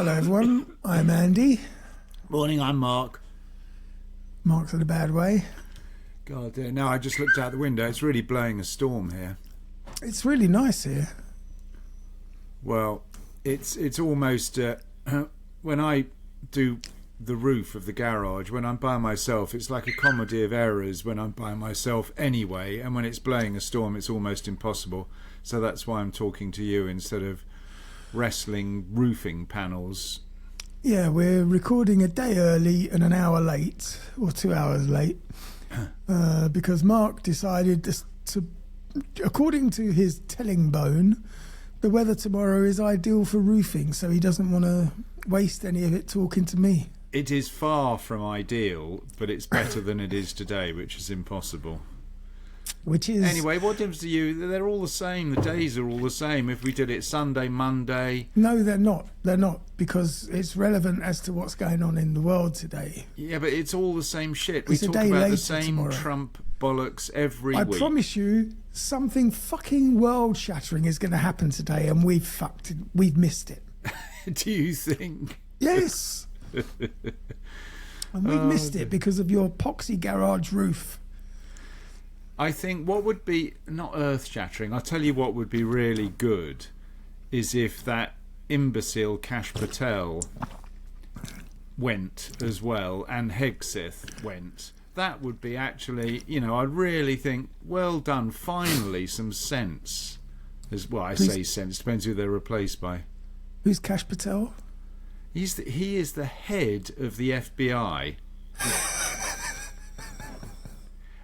Hello everyone, I'm Andy. Morning, I'm Mark. Mark's in a bad way. God, no, I just looked out the window. It's really blowing a storm here. It's really nice here. Well, it's almost when I do the roof of the garage, when I'm by myself, it's like a comedy of errors when I'm by myself anyway, and when it's blowing a storm it's almost impossible. So that's why I'm talking to you instead of wrestling roofing panels. Yeah, we're recording a day early and an hour late, or 2 hours late, because Mark decided to, according to his telling bone, the weather tomorrow is ideal for roofing, so he doesn't want to waste any of it talking to me. It is far from ideal, but it's better than it is today, which is impossible. Which is... Anyway, what difference do you... They're all the same. The days are all the same. If we did it Sunday, Monday... No, they're not. They're not, because it's relevant as to what's going on in the world today. Yeah, but it's all the same shit. It's we talk about the same tomorrow. Trump bollocks every week. I promise you, something fucking world-shattering is going to happen today, and we've fucked it. We've missed it. Do you think? Yes. And we've missed it because of your poxy garage roof. I think what would be not earth-shattering, I'll tell you what would be really good is if that imbecile Kash Patel went as well and Hegseth went. That would be actually, you know, I'd really think, well done, finally some sense. As well, I say sense, depends who they're replaced by. Who's Kash Patel? He is the head of the FBI.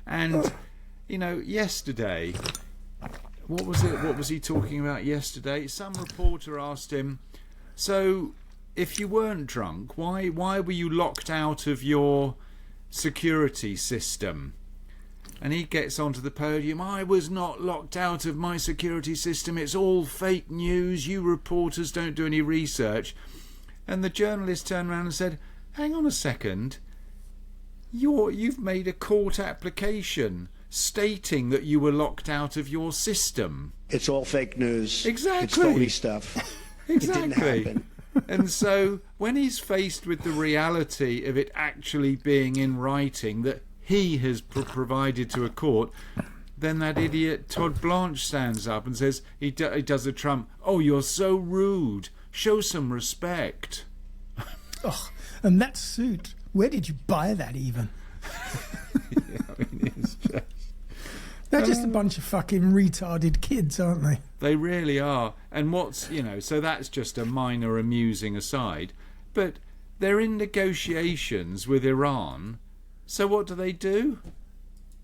And, you know, yesterday, what was he talking about yesterday? Some reporter asked him, so if you weren't drunk, why were you locked out of your security system? And he gets onto the podium, I was not locked out of my security system, it's all fake news, you reporters don't do any research. And the journalist turned around and said, hang on a second, you've made a court application stating that you were locked out of your system. It's all fake news. Exactly. It's phony stuff. Exactly. It didn't happen. And so when he's faced with the reality of it actually being in writing that he has provided to a court, then that idiot Todd Blanche stands up and says, he does a Trump, oh, you're so rude. Show some respect. Oh, and that suit, where did you buy that even? Yeah, I mean, it's just... They're just a bunch of fucking retarded kids, aren't they? They really are. And what's, you know, so that's just a minor amusing aside. But they're in negotiations with Iran. So what do?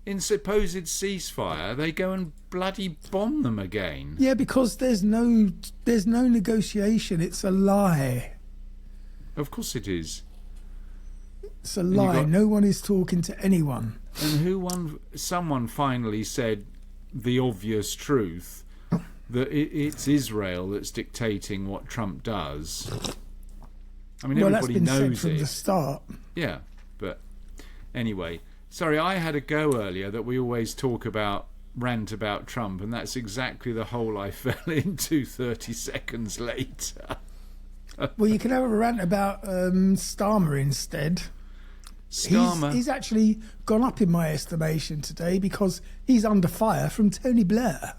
In supposed ceasefire, they go and bloody bomb them again. Yeah, because there's no negotiation. It's a lie. Of course it is. It's a lie. No one is talking to anyone. And someone finally said the obvious truth that it's Israel that's dictating what Trump does. I mean, everybody knows it. Well, that's been said from the start. Yeah, but anyway, sorry, I had a go earlier that we always rant about Trump, and that's exactly the hole I fell into 30 seconds later. Well, you can have a rant about Starmer instead. Starmer. He's actually gone up in my estimation today because he's under fire from Tony Blair.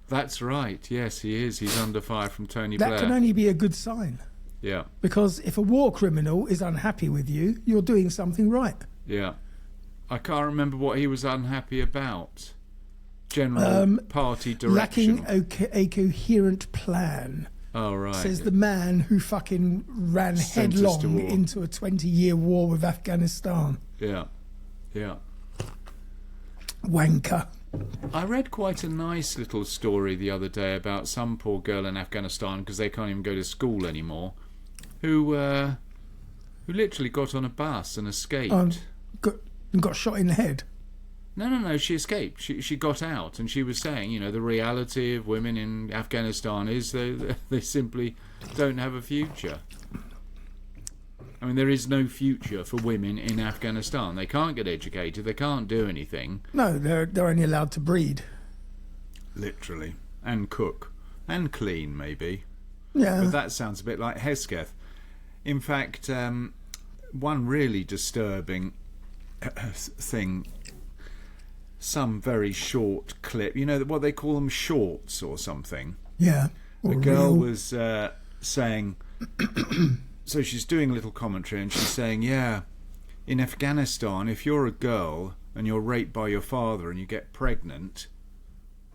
That's right. Yes, he is. He's under fire from Tony Blair. That can only be a good sign. Yeah. Because if a war criminal is unhappy with you, you're doing something right. Yeah. I can't remember what he was unhappy about. General party direction. Lacking a coherent plan. Oh, right. Says the man who fucking ran headlong into a 20-year war with Afghanistan. Yeah. Yeah. Wanker. I read quite a nice little story the other day about some poor girl in Afghanistan, because they can't even go to school anymore, who literally got on a bus and escaped. Got shot in the head. No, she escaped. She got out, and she was saying, you know, the reality of women in Afghanistan is they simply don't have a future. I mean, there is no future for women in Afghanistan. They can't get educated. They can't do anything. No, they're only allowed to breed. Literally. And cook. And clean, maybe. Yeah. But that sounds a bit like Hesketh. In fact, one really disturbing thing, some very short clip, what they call them, shorts or something. Yeah. The girl was saying, so she's doing a little commentary and she's saying, yeah, in Afghanistan, if you're a girl and you're raped by your father and you get pregnant,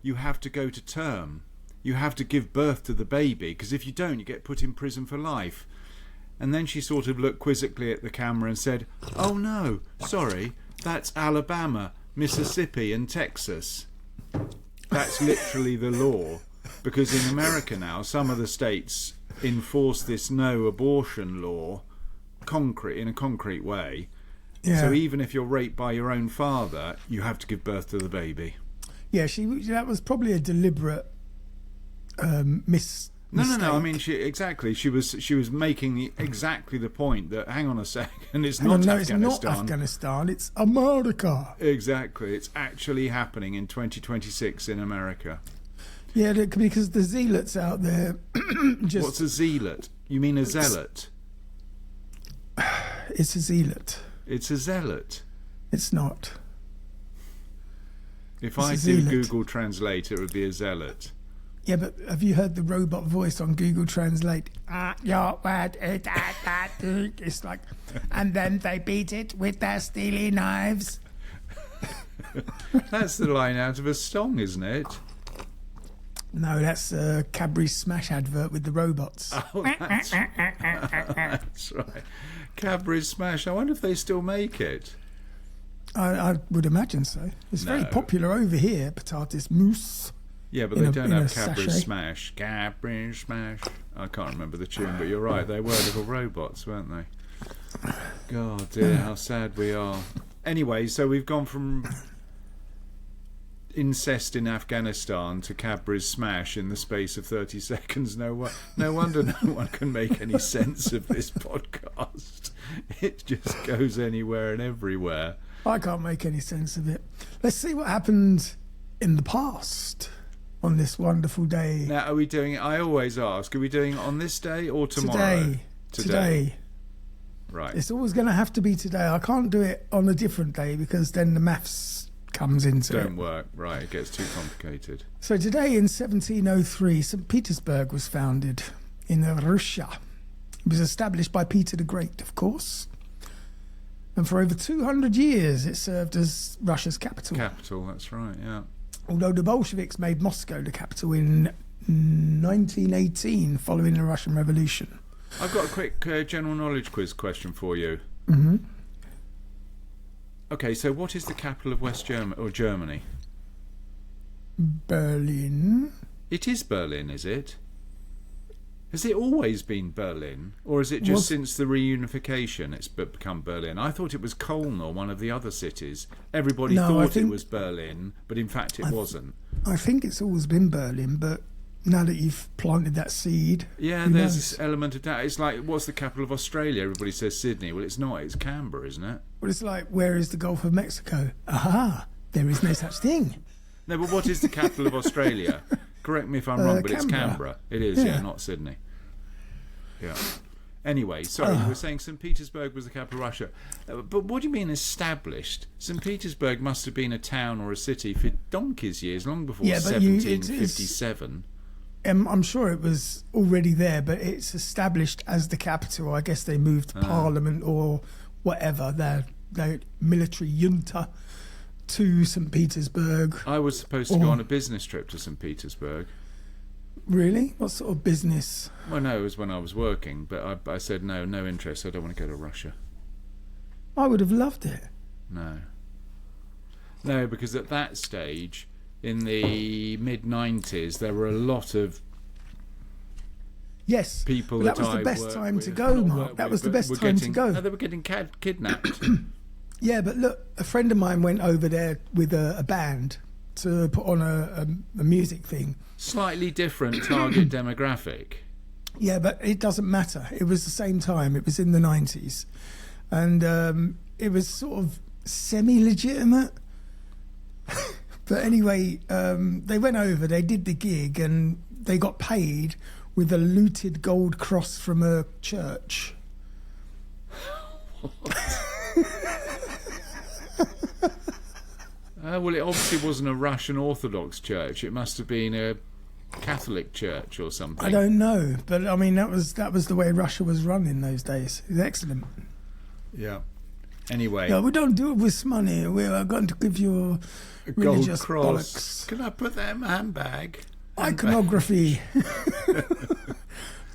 you have to go to term. You have to give birth to the baby, because if you don't, you get put in prison for life. And then she sort of looked quizzically at the camera and said, oh no, sorry, that's Alabama, Mississippi and Texas. That's literally the law. Because in America now, some of the states enforce this no abortion law in a concrete way. Yeah. So even if you're raped by your own father, you have to give birth to the baby. Yeah, that was probably a deliberate mistake. No. I mean, she was making exactly the point that, hang on a second, it's not Afghanistan. It's not Afghanistan. It's America. Exactly, it's actually happening in 2026 in America. Yeah, because the zealots out there just... What's a zealot? You mean a zealot? It's a zealot. It's a zealot. It's not. If I do Google Translate, it would be a zealot. Yeah, but have you heard the robot voice on Google Translate? It's like, and then they beat it with their steely knives. That's the line out of a song, isn't it? No, that's a Cadbury Smash advert with the robots. Oh, that's right. Cadbury Smash. I wonder if they still make it. I would imagine so. It's very popular over here, patatas mousse. Yeah, but they don't have Cadbury Smash. Cadbury Smash. I can't remember the tune, but you're right. They were little robots, weren't they? God, dear, how sad we are. Anyway, so we've gone from incest in Afghanistan to Cadbury's Smash in the space of 30 seconds. No wonder no one can make any sense of this podcast. It just goes anywhere and everywhere. I can't make any sense of it. Let's see what happened in the past on this wonderful day. Now, are we doing it? I always ask, are we doing it on this day or tomorrow? Today. Right. It's always going to have to be today. I can't do it on a different day because then the maths comes into it. Don't work. Right, it gets too complicated. So today in 1703, St. Petersburg was founded in Russia. It was established by Peter the Great, of course. And for over 200 years, it served as Russia's capital. Capital, that's right, yeah. Although the Bolsheviks made Moscow the capital in 1918, following the Russian Revolution. I've got a quick general knowledge quiz question for you. Mm-hmm. Okay, so what is the capital of West Germany? Berlin. It is Berlin, is it? Has it always been Berlin, or is it just since the reunification it's become Berlin? I thought it was Cologne or one of the other cities. Everybody thought it was Berlin, but in fact it wasn't. I think it's always been Berlin, but now that you've planted that seed... Yeah, there's this element of doubt. It's like, what's the capital of Australia? Everybody says Sydney. Well, it's not. It's Canberra, isn't it? Well, it's like, where is the Gulf of Mexico? Aha! There is no such thing. No, but what is the capital of Australia? Correct me if I'm wrong, but Canberra. It's Canberra. It is, yeah, not Sydney. Yeah. Anyway, sorry, you were saying St. Petersburg was the capital of Russia. But what do you mean established? St. Petersburg must have been a town or a city for donkey's years, long before 1757. I'm sure it was already there, but it's established as the capital. I guess they moved Parliament or whatever, their military junta, to St. Petersburg. I was supposed to go on a business trip to St. Petersburg. Really? What sort of business? Well, no, it was when I was working, but I said no interest. I don't want to go to Russia. I would have loved it. No, because at that stage, in the mid-90s, there were a lot of people that was the best time to go, Mark. That was the best time to go. No, they were getting kidnapped. Yeah, but look, a friend of mine went over there with a band to put on a music thing. Slightly different target demographic. Yeah, but it doesn't matter. It was the same time. It was in the 90s. And it was sort of semi-legitimate. But anyway, they went over, they did the gig, and they got paid with a looted gold cross from a church. Well, it obviously wasn't a Russian Orthodox church. It must have been a Catholic church or something. I don't know, but I mean that was the way Russia was run in those days. It was excellent. Yeah. Anyway. No, we don't do it with money. We are going to give you A religious gold cross. bollocks. Can I put that in my handbag? Iconography.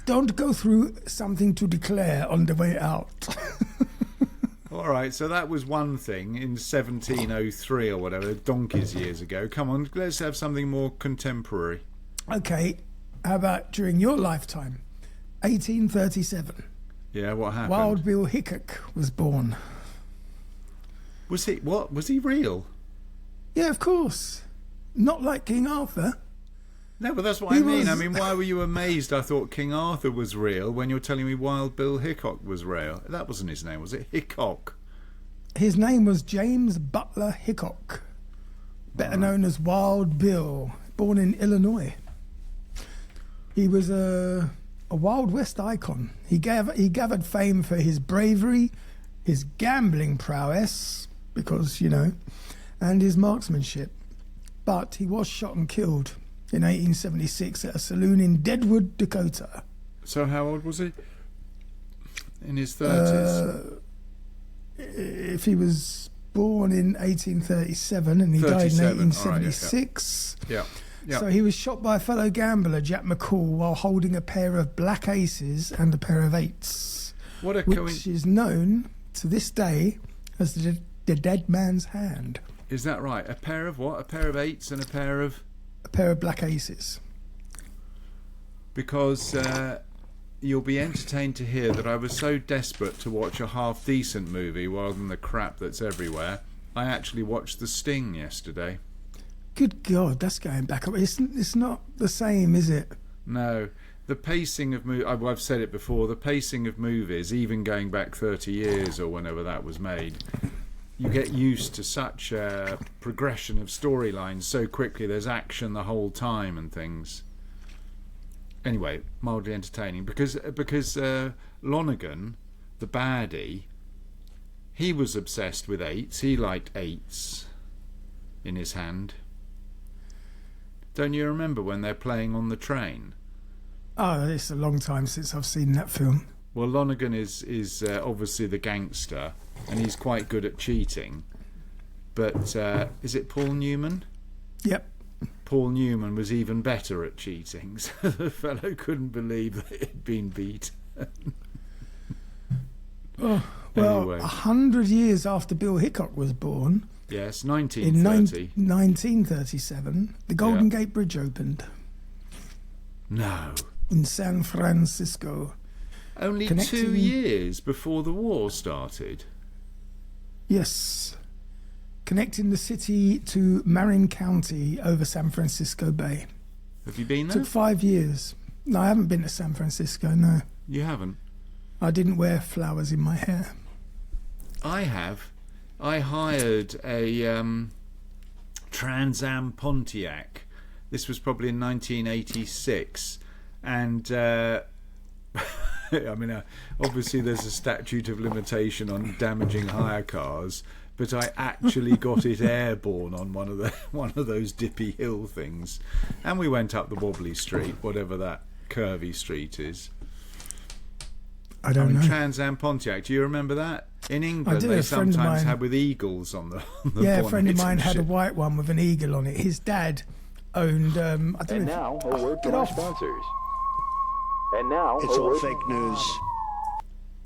Don't go through something to declare on the way out. All right, so that was one thing in 1703 or whatever, donkeys years ago. Come on, let's have something more contemporary. Okay, how about during your lifetime? 1837. Yeah, what happened? Wild Bill Hickok was born. Was he what? Was he real? Yeah, of course. Not like King Arthur. No, but that's what He I mean. was- I mean, why were you amazed? I thought King Arthur was real when you're telling me Wild Bill Hickok was real. That wasn't his name, was it? Hickok. His name was James Butler Hickok, better known as Wild Bill, born in Illinois. He was a Wild West icon. He gathered fame for his bravery, his gambling prowess, because, and his marksmanship. But he was shot and killed in 1876 at a saloon in Deadwood, Dakota. So how old was he? In his 30s. If he was born in 1837 and he died in 37, 1876... Yeah. Yeah. So he was shot by a fellow gambler, Jack McCall, while holding a pair of black aces and a pair of eights, What a which is known to this day as the dead man's hand. Is that right? A pair of what? A pair of eights and a pair of... A pair of black aces. Because you'll be entertained to hear that I was so desperate to watch a half-decent movie rather than the crap that's everywhere, I actually watched The Sting yesterday. Good God, that's going back up. It's not the same, is it? No. The pacing of I've said it before, the pacing of movies, even going back 30 years or whenever that was made, you get used to such a progression of storylines so quickly. There's action the whole time and things. Anyway, mildly entertaining because Lonergan, the baddie, he was obsessed with eights. He liked eights in his hand. Don't you remember when they're playing on the train? Oh, it's a long time since I've seen that film. Well, Lonergan is obviously the gangster, and he's quite good at cheating. But is it Paul Newman? Yep. Paul Newman was even better at cheating, so the fellow couldn't believe that he'd been beat. Oh, well, Anyway. 100 years after Bill Hickok was born, Yes, in 1930. 1937, the Golden Gate Bridge opened No. in San Francisco. Only 2 years before the war started. Yes. Connecting the city to Marin County over San Francisco Bay. Have you been there? Took 5 years. No, I haven't been to San Francisco, no. You haven't? I didn't wear flowers in my hair. I have. I hired a Trans Am Pontiac. This was probably in 1986. And, I mean, obviously there's a statute of limitation on damaging hire cars, but I actually got it airborne on one of those dippy hill things. And we went up the wobbly street, whatever that curvy street is. I don't know. Trans Am Pontiac, do you remember that? In England, do. they A friend of sometimes mine- had with eagles on the Yeah, a bonnet friend of mine and had a shit. white one with an eagle on it. His dad owned, I don't And know now, a word Get from our off. sponsors. And now, It's a all word fake news.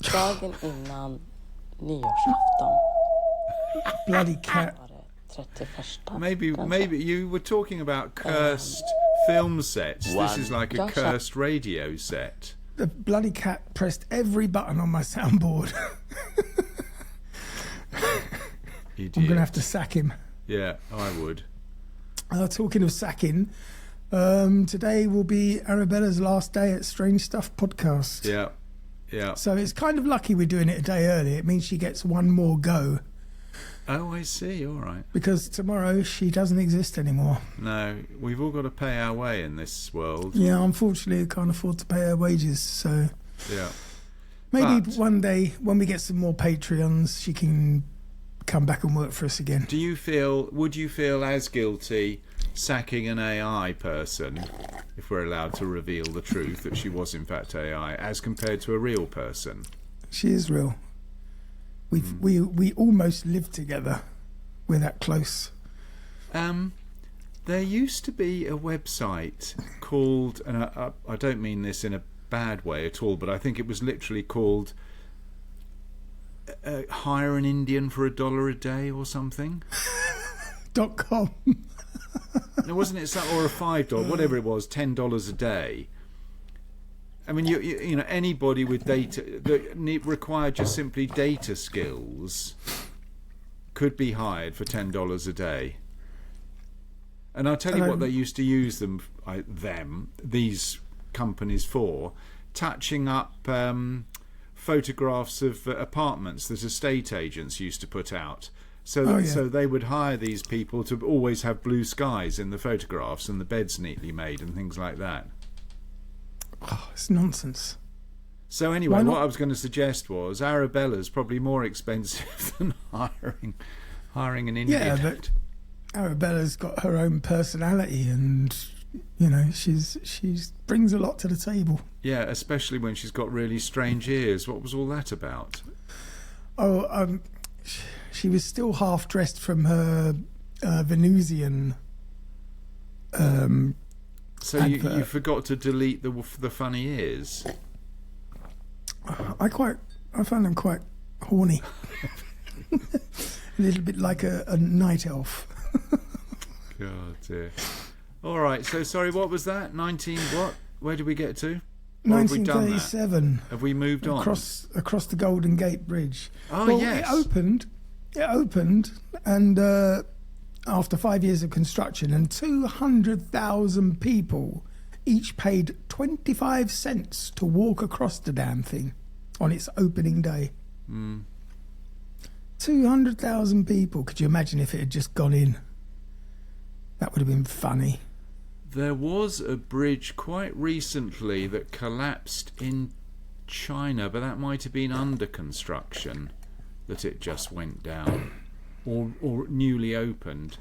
Dagen innan nyårsafton bloody cat. var det 31. Maybe you were talking about cursed film sets. This is like a Josh. cursed radio set. The bloody cat pressed every button on my soundboard. Idiot. I'm going to have to sack him. Yeah, I would. Talking of sacking, today will be Arabella's last day at Strange Stuff podcast. Yeah, yeah. So it's kind of lucky we're doing it a day early. It means she gets one more go, Oh, I see. All right. because tomorrow she doesn't exist anymore. No, we've all got to pay our way in this world. Yeah, unfortunately, I can't afford to pay her wages. So Yeah. Maybe But one day when we get some more Patreons, she can come back and work for us again. would you feel as guilty sacking an AI person, if we're allowed to reveal the truth that she was in fact AI, as compared to a real person? She is real. We almost lived together. We're that close. There used to be a website called, and I don't mean this in a bad way at all, but I think it was literally called hire an Indian for $1 a day or something. .com. No, wasn't it or a $5, whatever it was, $10 a day. I mean, you know, anybody with data that required just simply data skills could be hired for $10 a day. And I'll tell you what they used to use these companies for: touching up photographs of apartments that estate agents used to put out. So they would hire these people to always have blue skies in the photographs and the beds neatly made and things like that. Oh, it's nonsense. So anyway, what I was going to suggest was Arabella's probably more expensive than hiring an Indian. Yeah, but Arabella's got her own personality, and you know, she's brings a lot to the table. Yeah, especially when she's got really strange ears. What was all that about? Oh, she was still half dressed from her Venusian. So you forgot to delete the funny ears. I find them quite horny. A little bit like a night elf. God dear. All right. So sorry. What was that? 19. What? Where did we get to? Or 1937. Have we moved on? Across the Golden Gate Bridge. Oh, well, yes. It opened, and after 5 years of construction, and 200,000 people each paid 25 cents to walk across the damn thing on its opening day. 200,000 people. Could you imagine if it had just gone in? That would have been funny. There was a bridge quite recently that collapsed in China, but that might have been under construction that it just went down, or newly opened.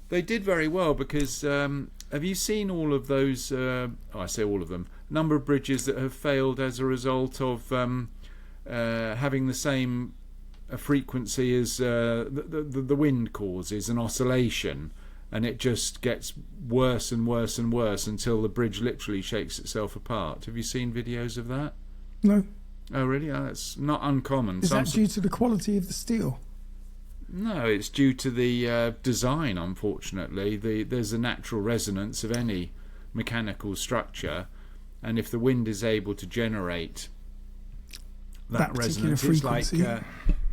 They did very well because have you seen all of those? I say all of them. Number of bridges that have failed as a result of having the same frequency as the wind causes an oscillation, and it just gets worse and worse and worse until the bridge literally shakes itself apart. Have you seen videos of that? No. Oh, really? Oh, that's not uncommon. Is that due to the quality of the steel? No, it's due to the design, unfortunately. There's a natural resonance of any mechanical structure, and if the wind is able to generate that resonance, it's like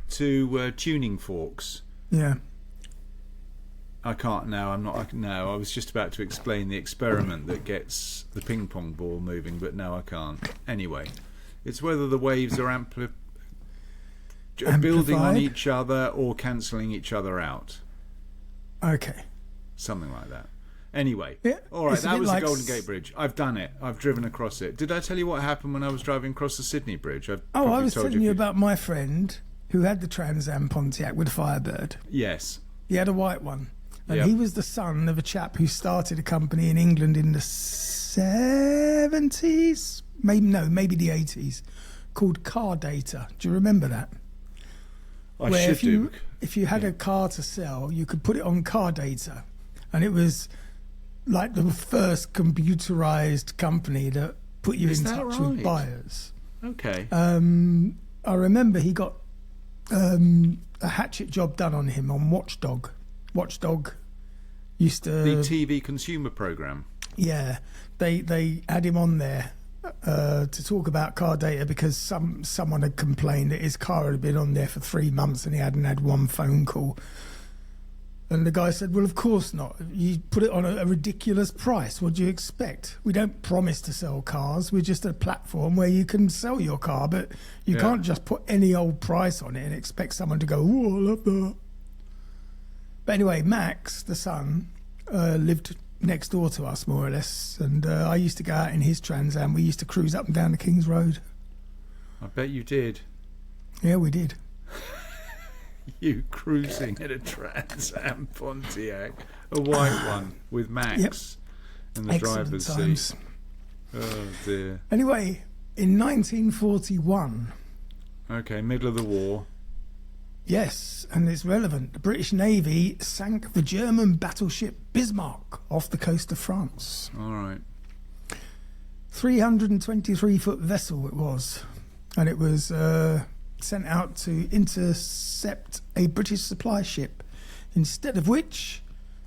two tuning forks. Yeah. I can't now. I was just about to explain the experiment that gets the ping pong ball moving, but no, I can't. Anyway, it's whether the waves are building on each other or cancelling each other out. Okay. Something like that. Anyway, yeah, all right, that was the Golden Gate Bridge. I've done it. I've driven across it. Did I tell you what happened when I was driving across the Sydney Bridge? I was telling you about my friend who had the Trans Am Pontiac with a Firebird. Yes. He had a white one. And he was the son of a chap who started a company in England in the 70s, maybe the 80s, called Car Data. Do you remember that? If you had a car to sell, you could put it on Car Data, and it was like the first computerized company that put you in touch with buyers. Okay. I remember he got a hatchet job done on him on Watchdog. Watchdog used to... The TV consumer programme. Yeah. They had him on there to talk about Car Data because someone had complained that his car had been on there for 3 months and he hadn't had one phone call. And the guy said, well, of course not. You put it on a ridiculous price. What do you expect? We don't promise to sell cars. We're just a platform where you can sell your car, but you can't just put any old price on it and expect someone to go, oh, I love that. But anyway, Max, the son, lived next door to us, more or less. And I used to go out in his Trans Am. We used to cruise up and down the King's Road. I bet you did. Yeah, we did. You cruising in a Trans Am Pontiac, a white one with Max in the Excellent driver's times. seat. Oh dear. Anyway, in 1941, Okay, middle of the war. yes, and it's relevant, the British Navy sank the German battleship Bismarck off the coast of France. All right. 323-foot vessel it was, and it was sent out to intercept a British supply ship, instead of which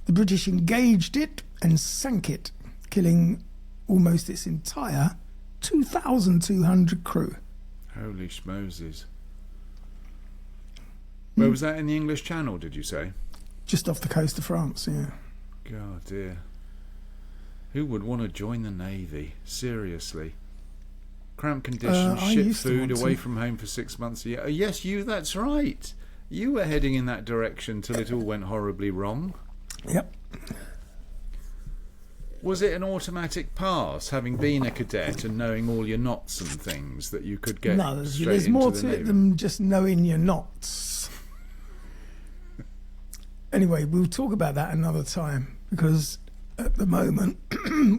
the British engaged it and sank it, killing almost its entire 2,200 crew. Holy schmoses. Where was that, in the English Channel, did you say? Just off the coast of France, yeah. God dear. Who would want to join the Navy? Seriously. Cramped conditions, I ship used to food, want away to. from home for 6 months a year. Yes, you, that's right. You were heading in that direction till it all went horribly wrong. Yep. Was it an automatic pass, having been a cadet and knowing all your knots and things, that you could get No, straight there's into more the to Navy? it than just knowing your knots. Anyway, we'll talk about that another time, because at the moment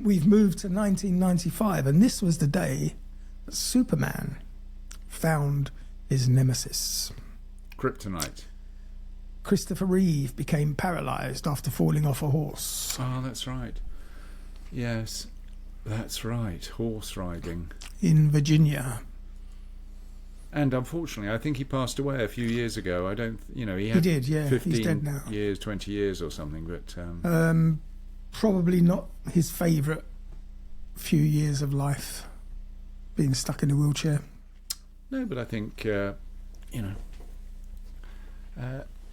we've moved to 1995, and this was the day that Superman found his nemesis. Kryptonite. Christopher Reeve became paralysed after falling off a horse Oh, that's right. Yes, that's right. Horse riding. in Virginia. And unfortunately, I think he passed away a few years ago. I don't, he had did, yeah. 15 He's dead now. years, 20 years or something. But Probably not his favourite few years of life, being stuck in a wheelchair. no, but I think,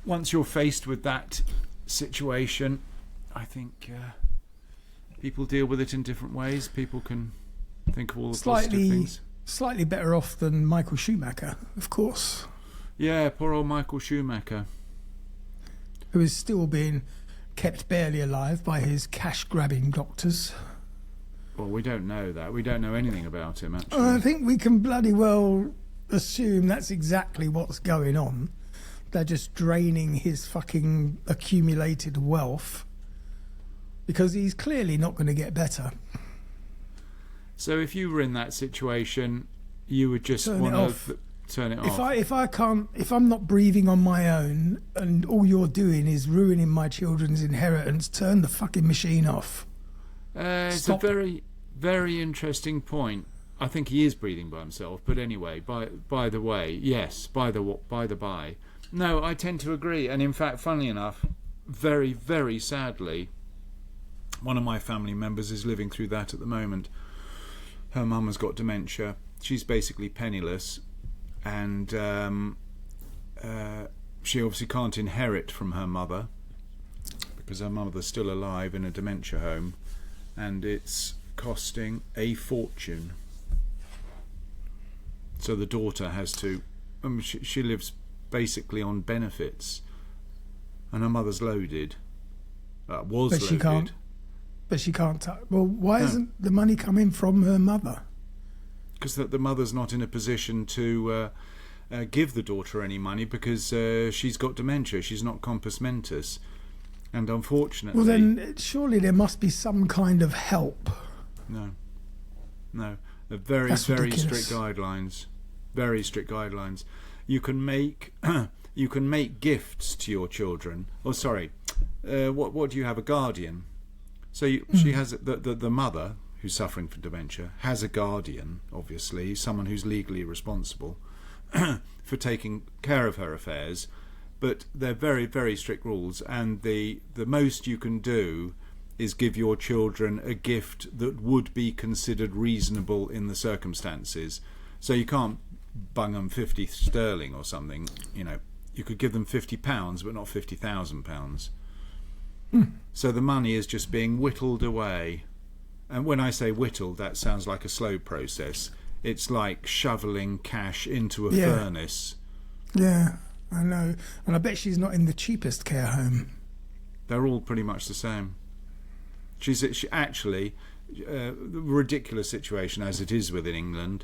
once you're faced with that situation, I think people deal with it in different ways. People can think of all the positive things. Slightly better off than Michael Schumacher, of course, Yeah, poor old Michael Schumacher. who is still being kept barely alive by his cash-grabbing doctors. Well, we don't know that. We don't know anything about him, actually. I think we can bloody well assume that's exactly what's going on. They're just draining his fucking accumulated wealth, because he's clearly not going to get better. So if you were in that situation, you would just Turn it want off. to turn it off. If I'm not breathing on my own and all you're doing is ruining my children's inheritance, turn the fucking machine off. It's Stop. a very, very interesting point. I think he is breathing by himself, but anyway, by the way, yes, by the by. No, I tend to agree, and in fact, funnily enough, very, very sadly, one of my family members is living through that at the moment. Her mum has got dementia. She's basically penniless, and she obviously can't inherit from her mother because her mother's still alive in a dementia home, and it's costing a fortune. So the daughter has to. She lives basically on benefits, and her mother's loaded. Was But loaded. she can't. But she can't. Well, why isn't the money coming from her mother? Because the mother's not in a position to give the daughter any money because she's got dementia. She's not compos mentis, and unfortunately, Well, then surely there must be some kind of help. no. They're very, That's very ridiculous. strict guidelines. Very strict guidelines. You can make gifts to your children. Oh, sorry. What do you have? A guardian. So she has the mother who's suffering from dementia has a guardian, obviously, someone who's legally responsible for taking care of her affairs. But they're very, very strict rules, and the most you can do is give your children a gift that would be considered reasonable in the circumstances. So you can't bung them 50 sterling or something. You could give them £50, but not £50,000. So the money is just being whittled away. And when I say whittled, that sounds like a slow process. It's like shoveling cash into a furnace. Yeah, I know. And I bet she's not in the cheapest care home. They're all pretty much the same. She actually, the ridiculous situation as it is within England,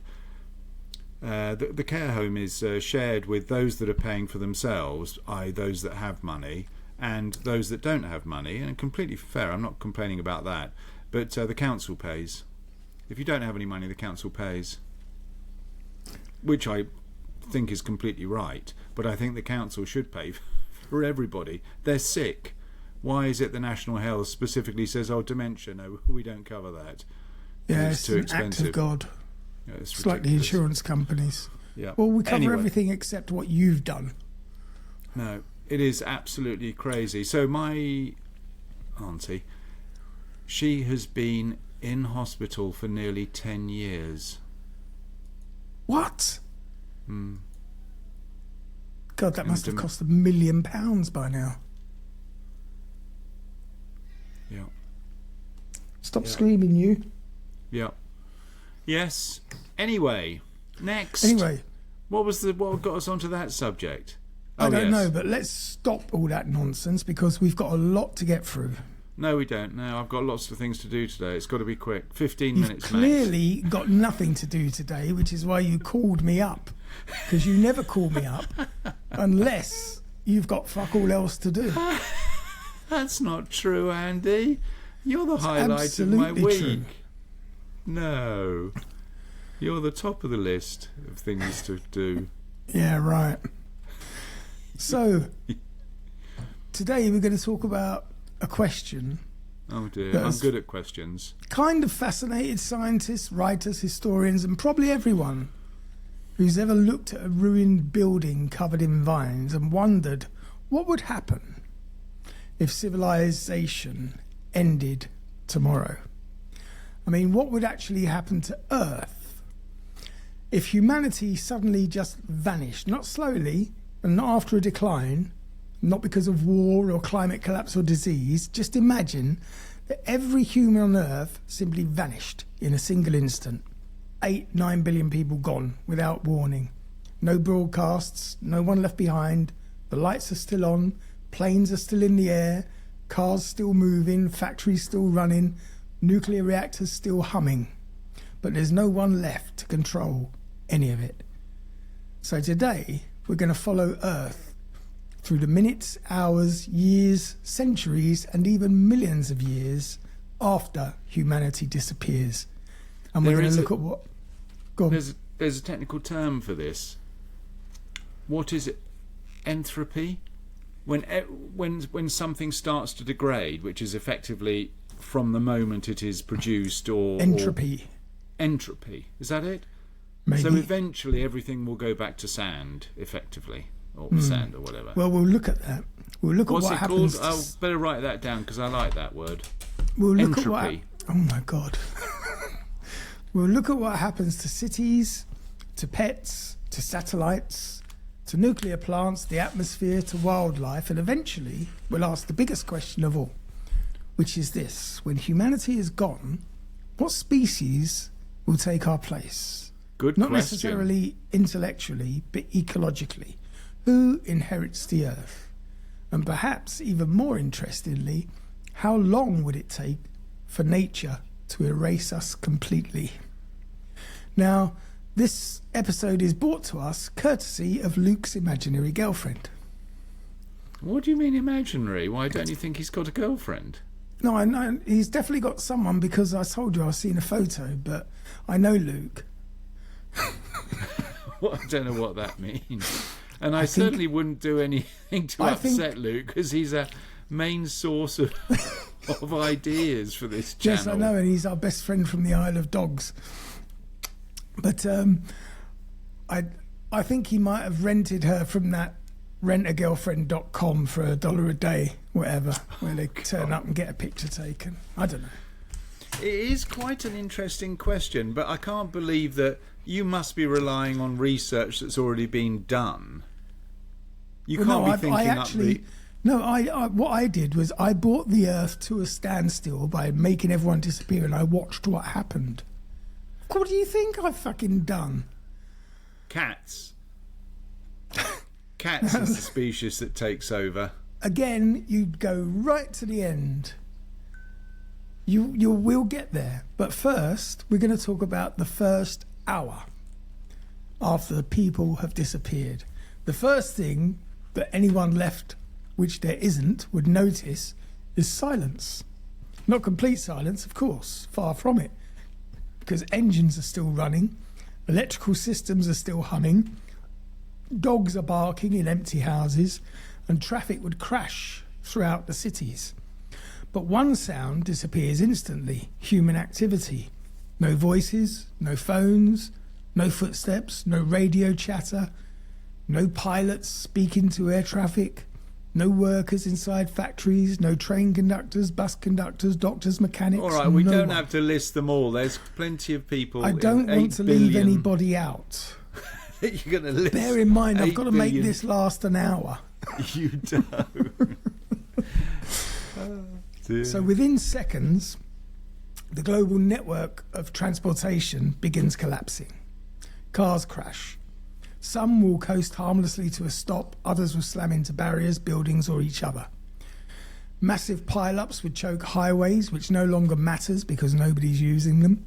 the care home is shared with those that are paying for themselves, i.e. those that have money, and those that don't have money, and completely fair, I'm not complaining about that, but the council pays. If you don't have any money, the council pays, which I think is completely right, but I think the council should pay for everybody. They're sick. Why is it the National Health specifically says, oh, dementia, no, we don't cover that? Yeah, it's too an expensive. act of God. Yeah, It's like the insurance companies. Yeah. Well, we cover Anyway. everything except what you've done. No, it is absolutely crazy. So my auntie, she has been in hospital for nearly 10 years. What? Mm. God, that And must have cost £1 million by now. Yeah. Stop screaming, you. Yeah. Yes. Anyway, next. Anyway, what got us onto that subject? I don't yes. know, but let's stop all that nonsense because we've got a lot to get through. No, we don't. No, I've got lots of things to do today. It's got to be quick. 15 You've minutes clearly got nothing to do today, which is why you called me up. Because you never call me up unless you've got fuck all else to do. max. That's not true, Andy. You're the highlight of my absolutely week. true. No. You're the top of the list of things to do. Yeah, right. So, today we're going to talk about a question Oh dear, Yes. I'm good at questions. kind of fascinated scientists, writers, historians, and probably everyone who's ever looked at a ruined building covered in vines and wondered what would happen if civilization ended tomorrow. I mean, what would actually happen to Earth if humanity suddenly just vanished, not slowly and not after a decline, not because of war or climate collapse or disease. Just imagine that every human on Earth simply vanished in a single instant. 8-9 billion people gone without warning. No broadcasts, no one left behind. The lights are still on, planes are still in the air, cars still moving, factories still running, nuclear reactors still humming. But there's no one left to control any of it. So today, we're going to follow Earth through the minutes, hours, years, centuries, and even millions of years after humanity disappears. And we're There going is to look at what... Go on. There's a technical term for this. What is it? Entropy? When something starts to degrade, which is effectively from the moment it is produced, or Entropy, entropy. Is that it? maybe. So eventually everything will go back to sand, effectively, or sand or whatever. Well, we'll look at that. We'll look What's at what it happens. called? I'll better write that down because I like that word. We'll look at what. Entropy. Oh my God. We'll look at what happens to cities, to pets, to satellites, to nuclear plants, the atmosphere, to wildlife, and eventually we'll ask the biggest question of all, which is this: when humanity is gone, what species will take our place? Good Not question. necessarily intellectually, but ecologically. Who inherits the earth? And perhaps even more interestingly, how long would it take for nature to erase us completely? Now, this episode is brought to us courtesy of Luke's imaginary girlfriend. What do you mean imaginary? Why don't you think he's got a girlfriend? No, I know he's definitely got someone because I told you I've seen a photo, but I know Luke. Well, I don't know what that means. And I, think- certainly wouldn't do anything to I think- upset Luke because he's a main source of ideas for this channel. Yes, I know, and he's our best friend from the Isle of Dogs. But I think he might have rented her from that rentagirlfriend.com for $1 a day, whatever, where they turn up and get a picture taken. I don't know. It is quite an interesting question, but I can't believe that you must be relying on research that's already been done. You Well, can't no, be thinking up the... No, I what I did was I brought the Earth to a standstill by making everyone disappear, and I watched what happened. What do you think I've fucking done? Cats. Cats is the species that takes over. Again, you'd go right to the end. You will get there, but first we're going to talk about the first hour. after the people have disappeared. The first thing that anyone left, which there isn't, would notice is silence. Not complete silence, of course, far from it, because engines are still running, electrical systems are still humming, dogs are barking in empty houses, and traffic would crash throughout the cities. But one sound disappears instantly: human activity. No voices, no phones, no footsteps, no radio chatter, no pilots speaking to air traffic, no workers inside factories, no train conductors, bus conductors, doctors, mechanics. All right, we no don't one. have to list them all. There's plenty of people. I don't want to leave anybody out. You're going to list. Bear in mind, I've 8 got to make billion. this last an hour. You don't. So within seconds, the global network of transportation begins collapsing. Cars crash. Some will coast harmlessly to a stop, others will slam into barriers, buildings, or each other. Massive pile-ups would choke highways, which no longer matters because nobody's using them,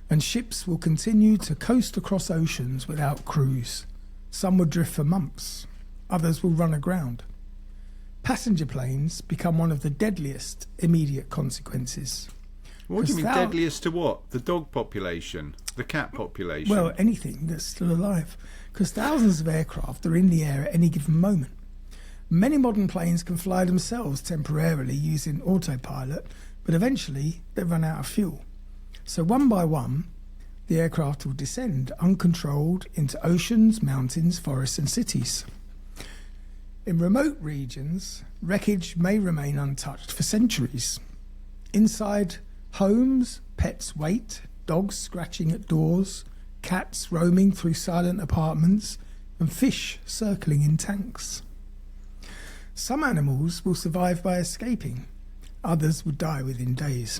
and ships will continue to coast across oceans without crews. Some would drift for months, others will run aground. Passenger planes become one of the deadliest immediate consequences. What do you mean, Because deadliest to what? The dog population? The cat population? Well, anything that's still alive. Because thousands of aircraft are in the air at any given moment. Many modern planes can fly themselves temporarily using autopilot, but eventually they run out of fuel. So one by one, the aircraft will descend uncontrolled into oceans, mountains, forests and cities. In remote regions, wreckage may remain untouched for centuries. Inside homes, pets wait, dogs scratching at doors, cats roaming through silent apartments, and fish circling in tanks. Some animals will survive by escaping, others will die within days.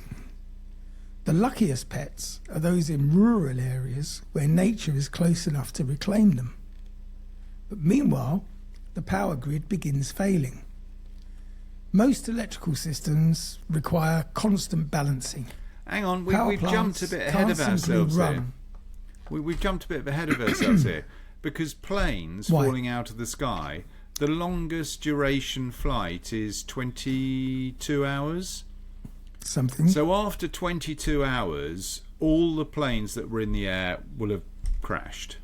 The luckiest pets are those in rural areas where nature is close enough to reclaim them. But meanwhile, the power grid begins failing. Most electrical systems require constant balancing. Hang on, Power we've jumped a plants bit ahead of can't simply ourselves here. run. We've jumped a bit ahead of ourselves here. Because planes Why? falling out of the sky, the longest duration flight is 22 hours. Something. So after 22 hours, all the planes that were in the air will have crashed.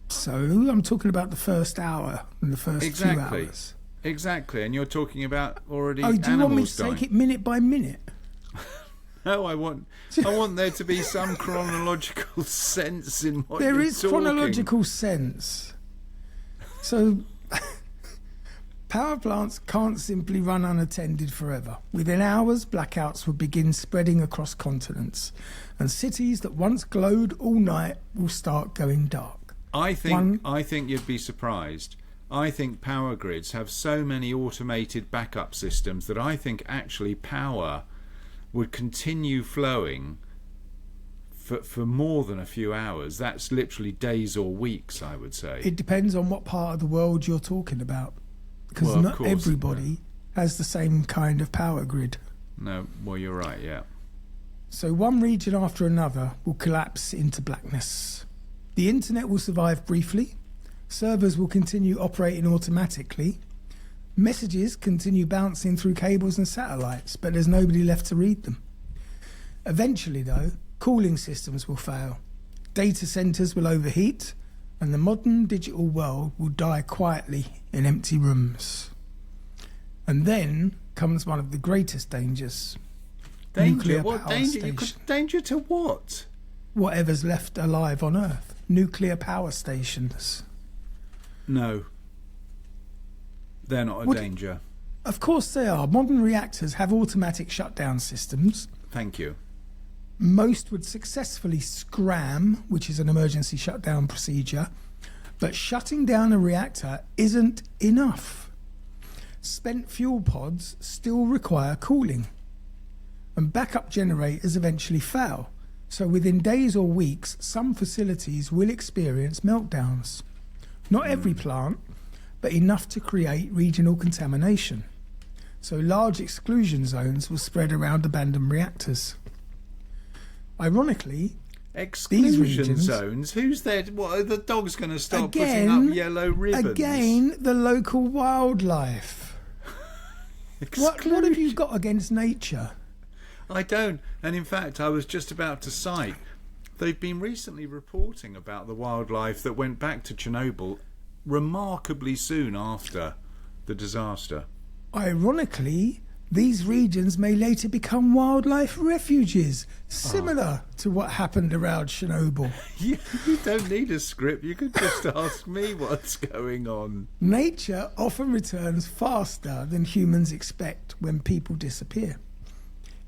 So I'm talking about the first hour and the first 2 hours. Exactly, and you're talking about already Oh, do you want me animals to dying. take it minute by minute? No, I want there to be some chronological sense in what There you're is talking. chronological sense. So power plants can't simply run unattended forever. Within hours, blackouts will begin spreading across continents, and cities that once glowed all night will start going dark. I think you'd be surprised. I think power grids have so many automated backup systems that I think actually power would continue flowing for more than a few hours. That's literally days or weeks, I would say. It depends on what part of the world you're talking about, because Well, of not course, everybody has the same kind of power grid. No, well, you're right, yeah. So one region after another will collapse into blackness. The internet will survive briefly. Servers will continue operating automatically. Messages continue bouncing through cables and satellites, but there's nobody left to read them. Eventually, though, cooling systems will fail. Data centers will overheat, and the modern digital world will die quietly in empty rooms. And then comes one of the greatest dangers. Danger? Nuclear What power danger? station. Danger to what? Whatever's left alive on Earth. Nuclear power stations. No. They're not a Would- danger. Of course they are. Modern reactors have automatic shutdown systems. Thank you. Most would successfully scram, which is an emergency shutdown procedure, but shutting down a reactor isn't enough. Spent fuel pods still require cooling, and backup generators eventually fail. So within days or weeks, some facilities will experience meltdowns. Not every plant, but enough to create regional contamination. So large exclusion zones will spread around abandoned reactors. Ironically, Exclusion regions- zones? Who's there? What, are the dogs going to start putting Again- up yellow ribbons? Again, the local wildlife. What have you got against nature? I don't. And in fact, I was just about to cite, they've been recently reporting about the wildlife that went back to Chernobyl remarkably soon after the disaster. Ironically, these regions may later become wildlife refuges, similar to what happened around Chernobyl. You don't need a script. You could just ask me what's going on. Nature often returns faster than humans expect when people disappear.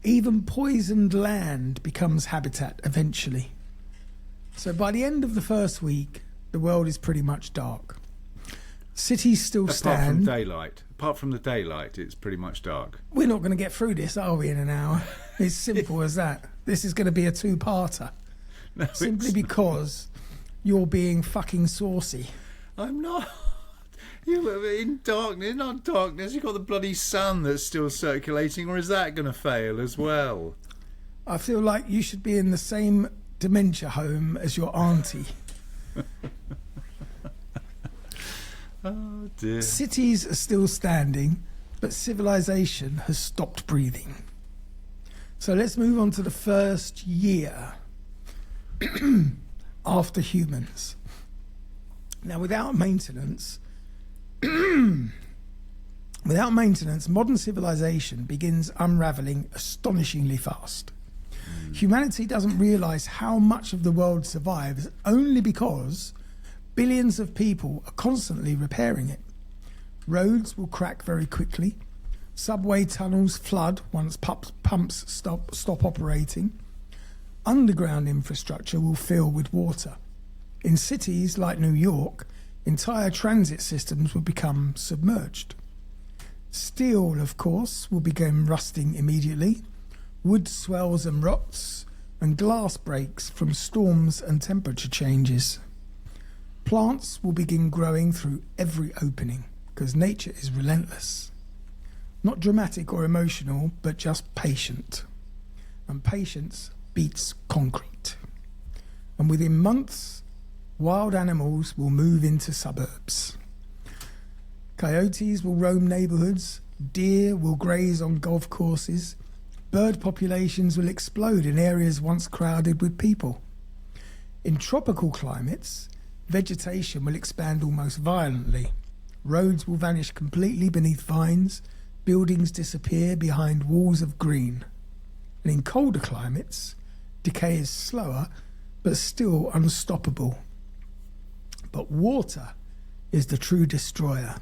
Even poisoned land becomes habitat eventually. So by the end of the first week, the world is pretty much dark. Cities still Apart stand. from daylight. Apart from the daylight, it's pretty much dark. We're not going to get through this, are we, in an hour? It's simple as that. This is going to be a two-parter. No, Simply it's because you're being fucking saucy. I'm not. You are in darkness, not darkness. You've got the bloody sun that's still circulating, or is that going to fail as well? I feel like you should be in the same dementia home as your auntie. Oh dear. Cities are still standing, but civilization has stopped breathing. So let's move on to the first year after humans. Now, without maintenance, modern civilization begins unraveling astonishingly fast. Humanity doesn't realize how much of the world survives only because billions of people are constantly repairing it. Roads will crack very quickly. Subway tunnels flood once pumps stop operating. Underground infrastructure will fill with water. In cities like New York, entire transit systems will become submerged. Steel, of course, will begin rusting immediately. Wood swells and rots, and glass breaks from storms and temperature changes. Plants will begin growing through every opening, because nature is relentless. Not dramatic or emotional, but just patient. And patience beats concrete. And within months, wild animals will move into suburbs. Coyotes will roam neighbourhoods, deer will graze on golf courses, bird populations will explode in areas once crowded with people. In tropical climates, vegetation will expand almost violently. Roads will vanish completely beneath vines, buildings disappear behind walls of green. And in colder climates, decay is slower, but still unstoppable. But water is the true destroyer.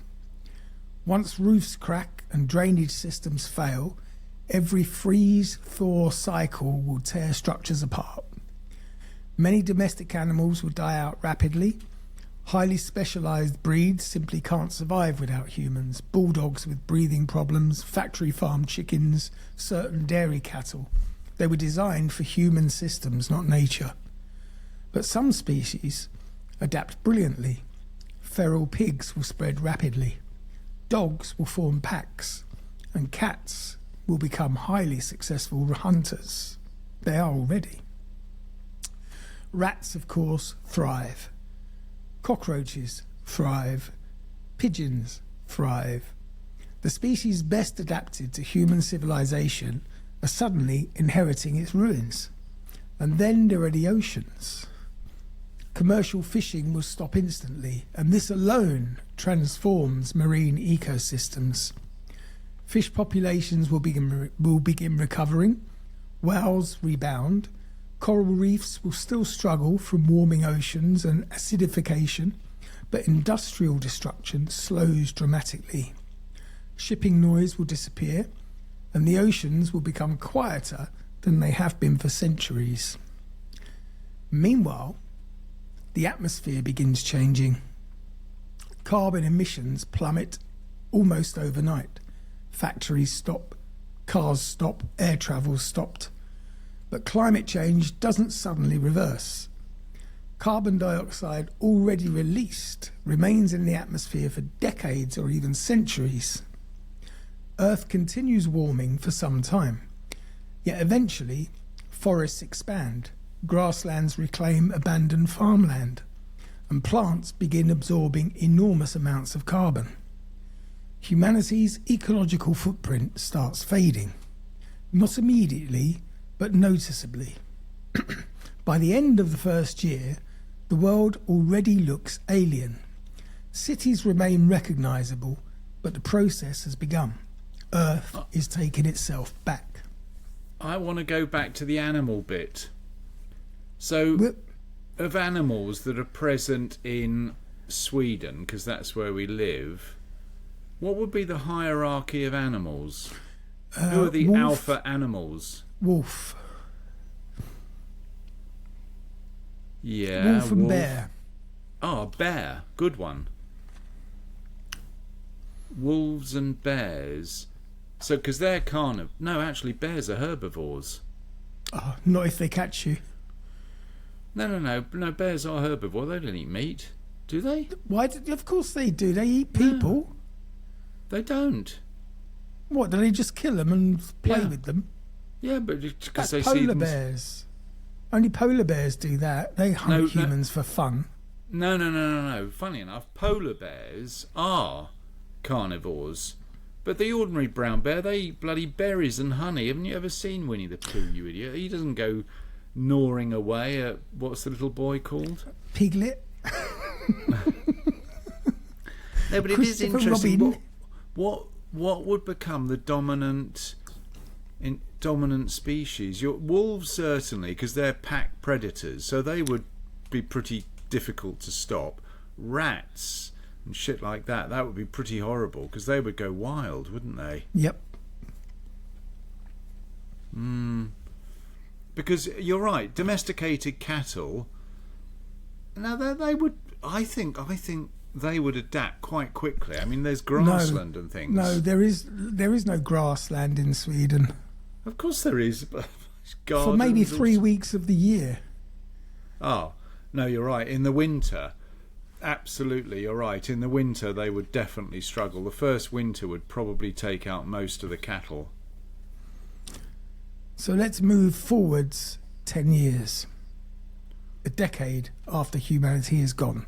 Once roofs crack and drainage systems fail, every freeze-thaw cycle will tear structures apart. Many domestic animals will die out rapidly. Highly specialised breeds simply can't survive without humans. Bulldogs with breathing problems, factory farm chickens, certain dairy cattle. They were designed for human systems, not nature. But some species adapt brilliantly. Feral pigs will spread rapidly. Dogs will form packs, and cats will become highly successful hunters. They are already. Rats, of course, thrive. Cockroaches thrive. Pigeons thrive. The species best adapted to human civilization are suddenly inheriting its ruins. And then there are the oceans. Commercial fishing will stop instantly, and this alone transforms marine ecosystems. Fish populations will begin recovering. Whales rebound. Coral reefs will still struggle from warming oceans and acidification, but industrial destruction slows dramatically. Shipping noise will disappear, and the oceans will become quieter than they have been for centuries. Meanwhile, the atmosphere begins changing. Carbon emissions plummet almost overnight. Factories stop, cars stop, air travel stopped. But climate change doesn't suddenly reverse. Carbon dioxide already released remains in the atmosphere for decades or even centuries. Earth continues warming for some time, yet eventually forests expand, grasslands reclaim abandoned farmland, and plants begin absorbing enormous amounts of carbon. Humanity's ecological footprint starts fading, not immediately, but noticeably. By the end of the first year, the world already looks alien. Cities remain recognisable, but the process has begun. Earth is taking itself back. I want to go back to the animal bit. So, of animals that are present in Sweden, because that's where we live, what would be the hierarchy of animals? Who are the wolf, alpha animals? Wolf. Yeah, Wolf and bear. Oh, bear. Good one. Wolves and bears. So, because they're carnivores. No, actually, bears are herbivores. Oh, not if they catch you. No, bears are herbivore. They don't eat meat, do they? Why? Of course they do. They eat people. No, they don't. What, do they just kill them and play Yeah. with them? Yeah, but because That's they see polar them. bears. Only polar bears do that. They hunt humans for fun. No. Funny enough, polar bears are carnivores. But the ordinary brown bear, they eat bloody berries and honey. Haven't you ever seen Winnie the Pooh, you idiot? He doesn't go gnawing away at, what's the little boy called? Piglet. No, but it is Christopher interesting. Robin. What would become the dominant species? Your wolves, certainly, because they're pack predators, so they would be pretty difficult to stop. Rats and shit like that would be pretty horrible, because they would go wild, wouldn't they? Yep. Because you're right, domesticated cattle. Now they would. I think they would adapt quite quickly. I mean, there's grassland and things. No, there is no grassland in Sweden. Of course there is. But For maybe gardens 3 weeks of the year. Oh, no, you're right. In the winter, absolutely, you're right. In the winter, they would definitely struggle. The first winter would probably take out most of the cattle. So let's move forwards 10 years. A decade after humanity is gone.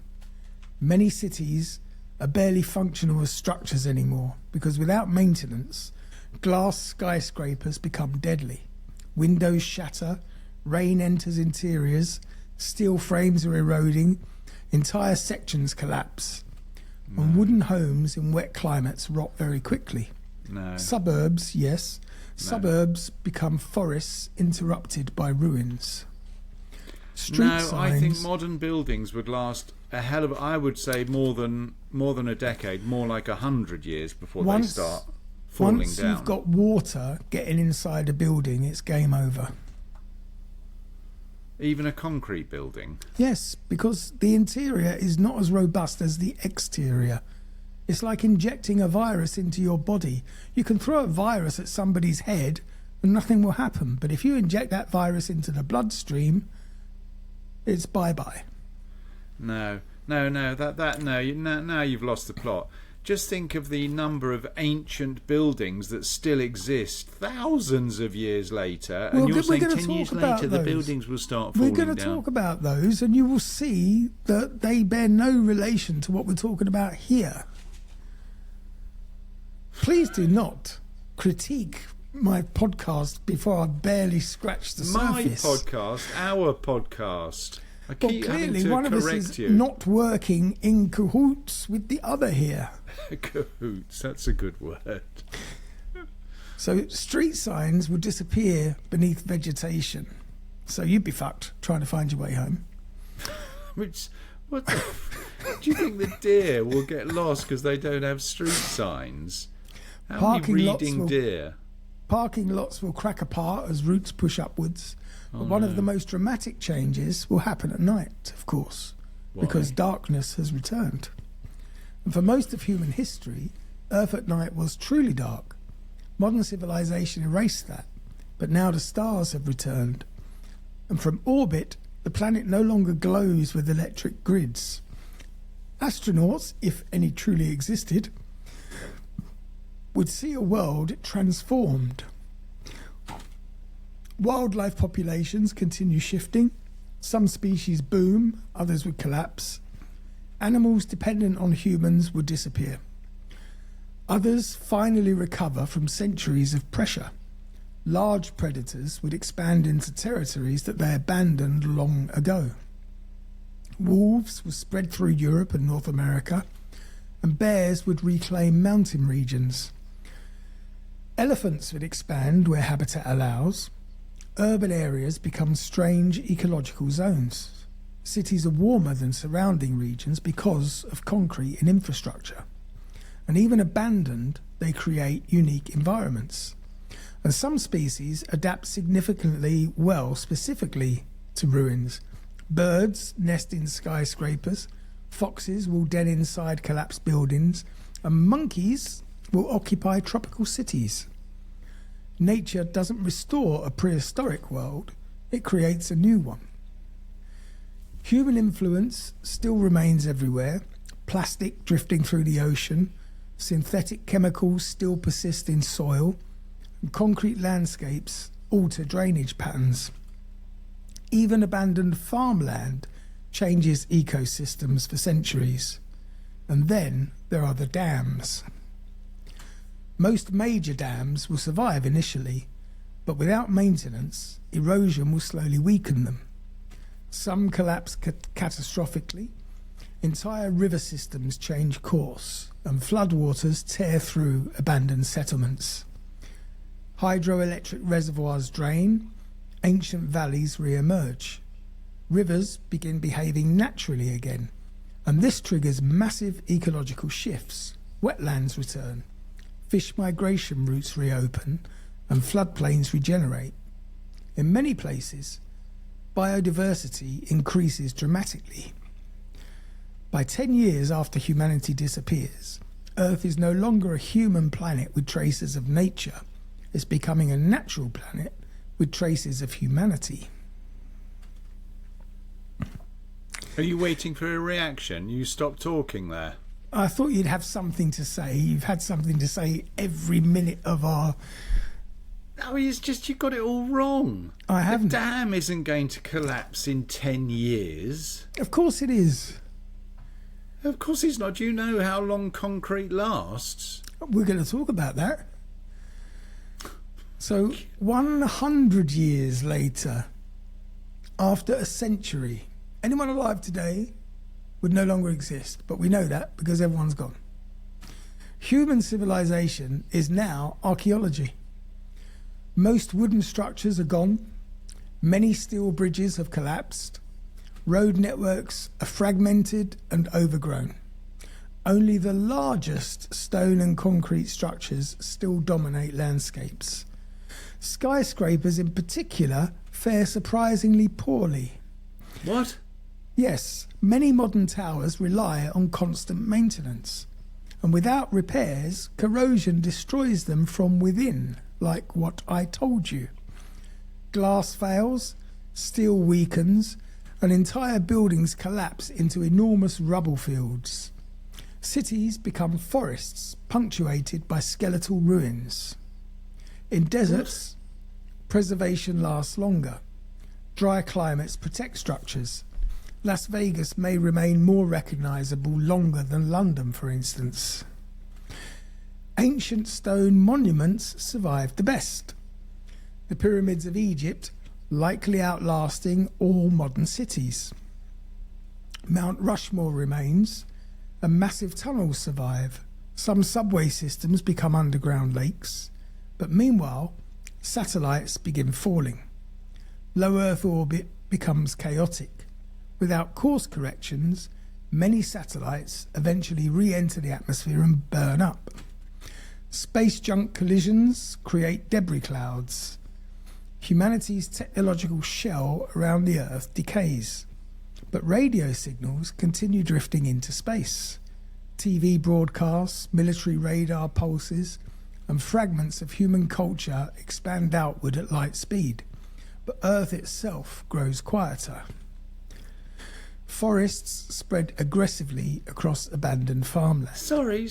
Many cities are barely functional as structures anymore because without maintenance, glass skyscrapers become deadly. Windows shatter, rain enters interiors, steel frames are eroding, entire sections collapse. And wooden homes in wet climates rot very quickly. No. Suburbs, yes. Suburbs become forests interrupted by ruins. Street signs. I think modern buildings would last a hell of, I would say, more than a decade, more like 100 years before they start falling once down. You've got water getting inside a building, it's game over. Even a concrete building. Yes, because the interior is not as robust as the exterior. It's like injecting a virus into your body. You can throw a virus at somebody's head and nothing will happen. But if you inject that virus into the bloodstream, it's bye-bye. No. Now you've lost the plot. Just think of the number of ancient buildings that still exist thousands of years later, and you're saying 10 years later the buildings will start falling down. We're going to talk about those, and you will see that they bear no relation to what we're talking about here. Please do not critique my podcast before I barely scratch the surface. My podcast, our podcast. I keep clearly having to one of us correct is you. not working in cahoots with the other here. Cahoots, that's a good word. So street signs would disappear beneath vegetation. So you'd be fucked trying to find your way home. Do you think the deer will get lost because they don't have street signs? How many reading deer? Parking lots will crack apart as routes push upwards. But one of the most dramatic changes will happen at night, of course, because darkness has returned. And for most of human history, Earth at night was truly dark. Modern civilization erased that, but now the stars have returned. And from orbit, the planet no longer glows with electric grids. Astronauts, if any truly existed, would see a world transformed. Wildlife populations continue shifting, Some species boom, others would collapse. Animals dependent on humans would disappear. Others finally recover from centuries of pressure. Large predators would expand into territories that they abandoned long ago. Wolves would spread through Europe and North America, and bears would reclaim mountain regions. Elephants would expand where habitat allows. Urban areas become strange ecological zones. Cities are warmer than surrounding regions because of concrete and infrastructure. And even abandoned, they create unique environments. And some species adapt significantly well specifically to ruins. Birds nest in skyscrapers, foxes will den inside collapsed buildings, and monkeys will occupy tropical cities. Nature doesn't restore a prehistoric world, it creates a new one. Human influence still remains everywhere. Plastic drifting through the ocean, synthetic chemicals still persist in soil, and concrete landscapes alter drainage patterns. Even abandoned farmland changes ecosystems for centuries. And then there are the dams. Most major dams will survive initially, but without maintenance, erosion will slowly weaken them. Some collapse catastrophically, entire river systems change course, and floodwaters tear through abandoned settlements. Hydroelectric reservoirs drain, ancient valleys re-emerge. Rivers begin behaving naturally again, and this triggers massive ecological shifts. Wetlands return, fish migration routes reopen, and floodplains regenerate. In many places, biodiversity increases dramatically. By 10 years after humanity disappears, Earth is no longer a human planet with traces of nature. It's becoming a natural planet with traces of humanity. Are you waiting for a reaction? You stopped talking there. I thought you'd have something to say. You've had something to say every minute of our... No, it's just you got it all wrong. I haven't. The dam isn't going to collapse in 10 years. Of course it is. Of course it's not. Do you know how long concrete lasts? We're going to talk about that. So 100 years later, after a century, anyone alive today would no longer exist, but we know that because everyone's gone. Human civilization is now archaeology. Most wooden structures are gone. Many steel bridges have collapsed. Road networks are fragmented and overgrown. Only the largest stone and concrete structures still dominate landscapes. Skyscrapers in particular fare surprisingly poorly. What? Yes, many modern towers rely on constant maintenance, and without repairs, corrosion destroys them from within, like what I told you. Glass fails, steel weakens, and entire buildings collapse into enormous rubble fields. Cities become forests punctuated by skeletal ruins. In deserts, preservation lasts longer. Dry climates protect structures. Las Vegas may remain more recognisable longer than London, for instance. Ancient stone monuments survived the best. The pyramids of Egypt likely outlasting all modern cities. Mount Rushmore remains, and massive tunnels survive. Some subway systems become underground lakes, but meanwhile, satellites begin falling. Low Earth orbit becomes chaotic. Without course corrections, many satellites eventually re-enter the atmosphere and burn up. Space junk collisions create debris clouds. Humanity's technological shell around the Earth decays, but radio signals continue drifting into space. TV broadcasts, military radar pulses, and fragments of human culture expand outward at light speed, but Earth itself grows quieter. Forests spread aggressively across abandoned farmland. Sorry.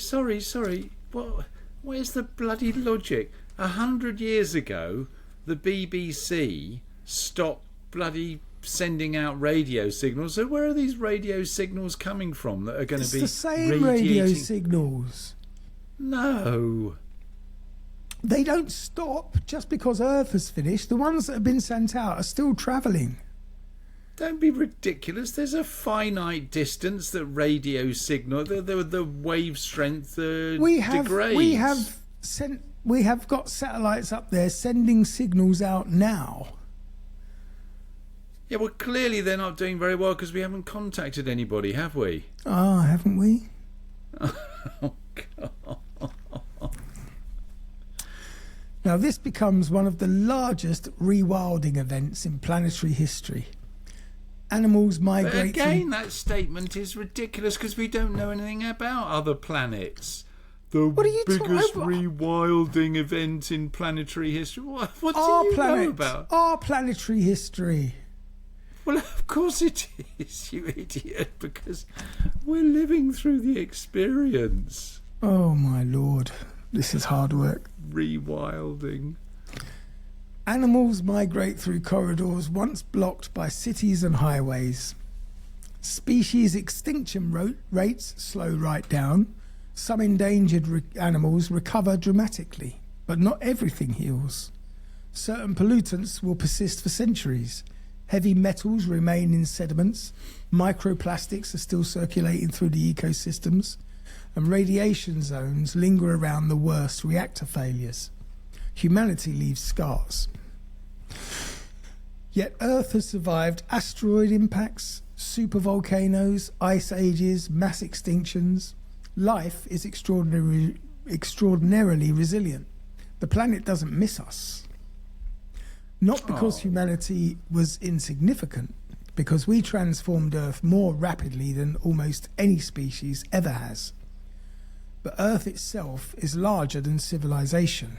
Where's the bloody logic? 100 years ago, the BBC stopped bloody sending out radio signals. So where are these radio signals coming from that are going to be the same radio radiating? signals. No. They don't stop just because Earth has finished. The ones that have been sent out are still travelling. Don't be ridiculous. There's a finite distance that radio signal, the wave strength degrades. We have got satellites up there sending signals out now. Yeah, well, clearly they're not doing very well because we haven't contacted anybody, have we? Haven't we? Oh, God. Now, this becomes one of the largest rewilding events in planetary history. Animals migrate. But again, that statement is ridiculous because we don't know anything about other planets. The biggest rewilding event in planetary history. What do you know about? Our planetary history. Well, of course it is, you idiot, because we're living through the experience. Oh, my Lord. This is hard work. Rewilding. Animals migrate through corridors once blocked by cities and highways. Species extinction rates slow right down. Some endangered animals recover dramatically, but not everything heals. Certain pollutants will persist for centuries. Heavy metals remain in sediments. Microplastics are still circulating through the ecosystems. And radiation zones linger around the worst reactor failures. Humanity leaves scars. Yet Earth has survived asteroid impacts, supervolcanoes, ice ages, mass extinctions. Life is extraordinarily resilient. The planet doesn't miss us. Not because humanity was insignificant, because we transformed Earth more rapidly than almost any species ever has. But Earth itself is larger than civilization,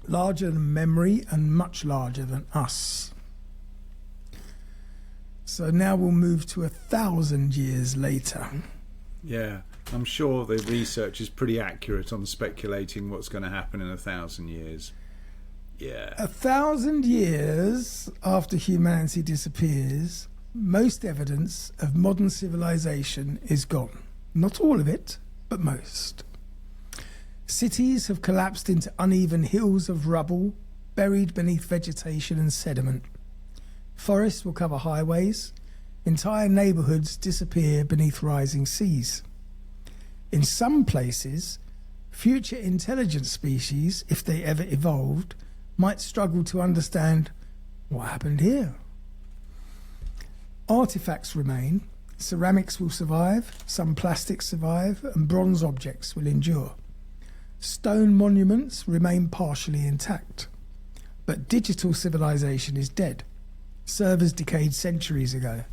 larger than memory, and much larger than us. So now we'll move to 1,000 years later. Yeah, I'm sure the research is pretty accurate on speculating what's going to happen in 1,000 years. Yeah. 1,000 years after humanity disappears, most evidence of modern civilization is gone. Not all of it, but most. Cities have collapsed into uneven hills of rubble, buried beneath vegetation and sediment. Forests will cover highways. Entire neighbourhoods disappear beneath rising seas. In some places, future intelligent species, if they ever evolved, might struggle to understand what happened here. Artifacts remain. Ceramics will survive, some plastics survive, and bronze objects will endure. Stone monuments remain partially intact. But digital civilization is dead. Servers decayed centuries ago.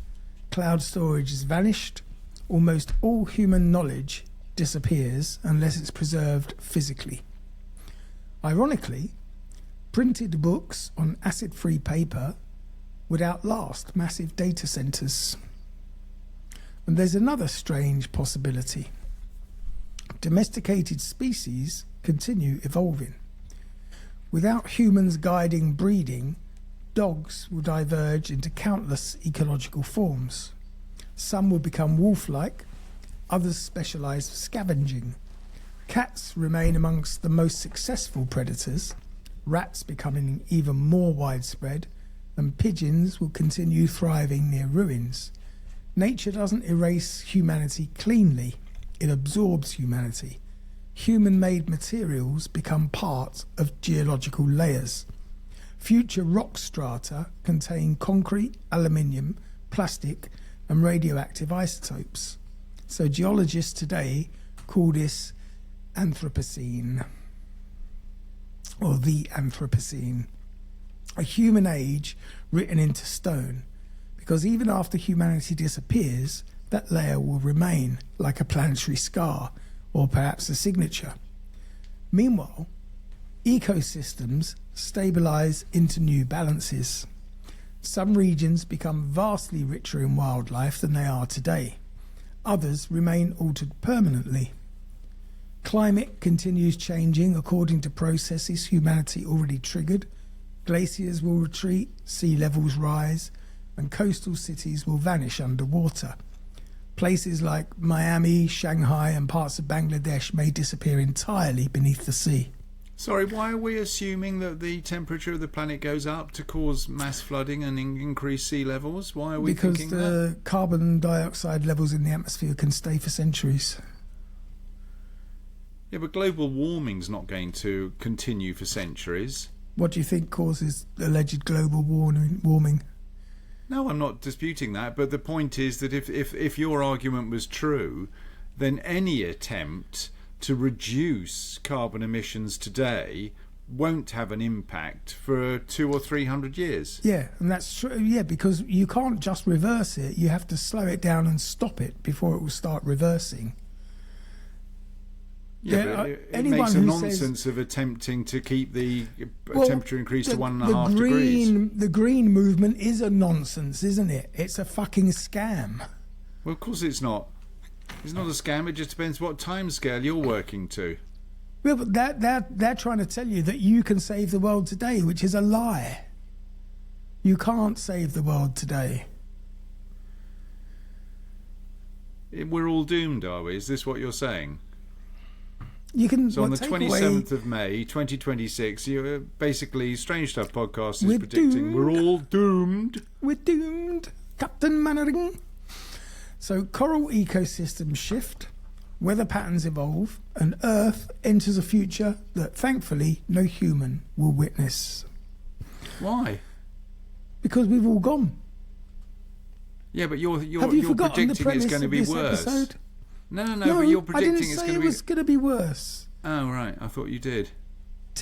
Cloud storage has vanished. Almost all human knowledge disappears unless it's preserved physically. Ironically, printed books on acid-free paper would outlast massive data centers. And there's another strange possibility. Domesticated species continue evolving. Without humans guiding breeding, dogs will diverge into countless ecological forms. Some will become wolf-like, others specialise for scavenging. Cats remain amongst the most successful predators, rats becoming even more widespread, and pigeons will continue thriving near ruins. Nature doesn't erase humanity cleanly, it absorbs humanity. Human-made materials become part of geological layers. Future rock strata contain concrete, aluminium, plastic, and radioactive isotopes. So geologists today call this Anthropocene, or the Anthropocene, a human age written into stone, because even after humanity disappears, that layer will remain like a planetary scar, or perhaps a signature. Meanwhile, ecosystems stabilise into new balances. Some regions become vastly richer in wildlife than they are today. Others remain altered permanently. Climate continues changing according to processes humanity already triggered. Glaciers will retreat, sea levels rise, and coastal cities will vanish underwater. Places like Miami, Shanghai and parts of Bangladesh may disappear entirely beneath the sea. Sorry, why are we assuming that the temperature of the planet goes up to cause mass flooding and increase sea levels? Why are we thinking that? Because the carbon dioxide levels in the atmosphere can stay for centuries. Yeah, but global warming's not going to continue for centuries. What do you think causes alleged global warming? No, I'm not disputing that, but the point is that if your argument was true, then any attempt to reduce carbon emissions today won't have an impact for 200 or 300 years. Yeah, and that's true. Yeah, because you can't just reverse it. You have to slow it down and stop it before it will start reversing. Yeah, but it makes a nonsense of attempting to keep the temperature increase to 1.5 degrees. The green movement is a nonsense, isn't it? It's a fucking scam. Well, of course it's not. It's not a scam. It just depends what timescale you're working to. Well, but they're trying to tell you that you can save the world today, which is a lie. You can't save the world today. We're all doomed, are we? Is this what you're saying? You can. So on the 27th of May, 2026, you basically Strange Stuff podcast is predicting doomed. we're all doomed. We're doomed, Captain Mannering. So coral ecosystems shift, weather patterns evolve, and Earth enters a future that thankfully no human will witness. Why? Because we've all gone. Yeah, but you're Have you forgotten the predicting premise it's going to of be this worse. episode? No, but you're predicting I didn't it's say going to it be. was going to be worse. Oh right, I thought you did.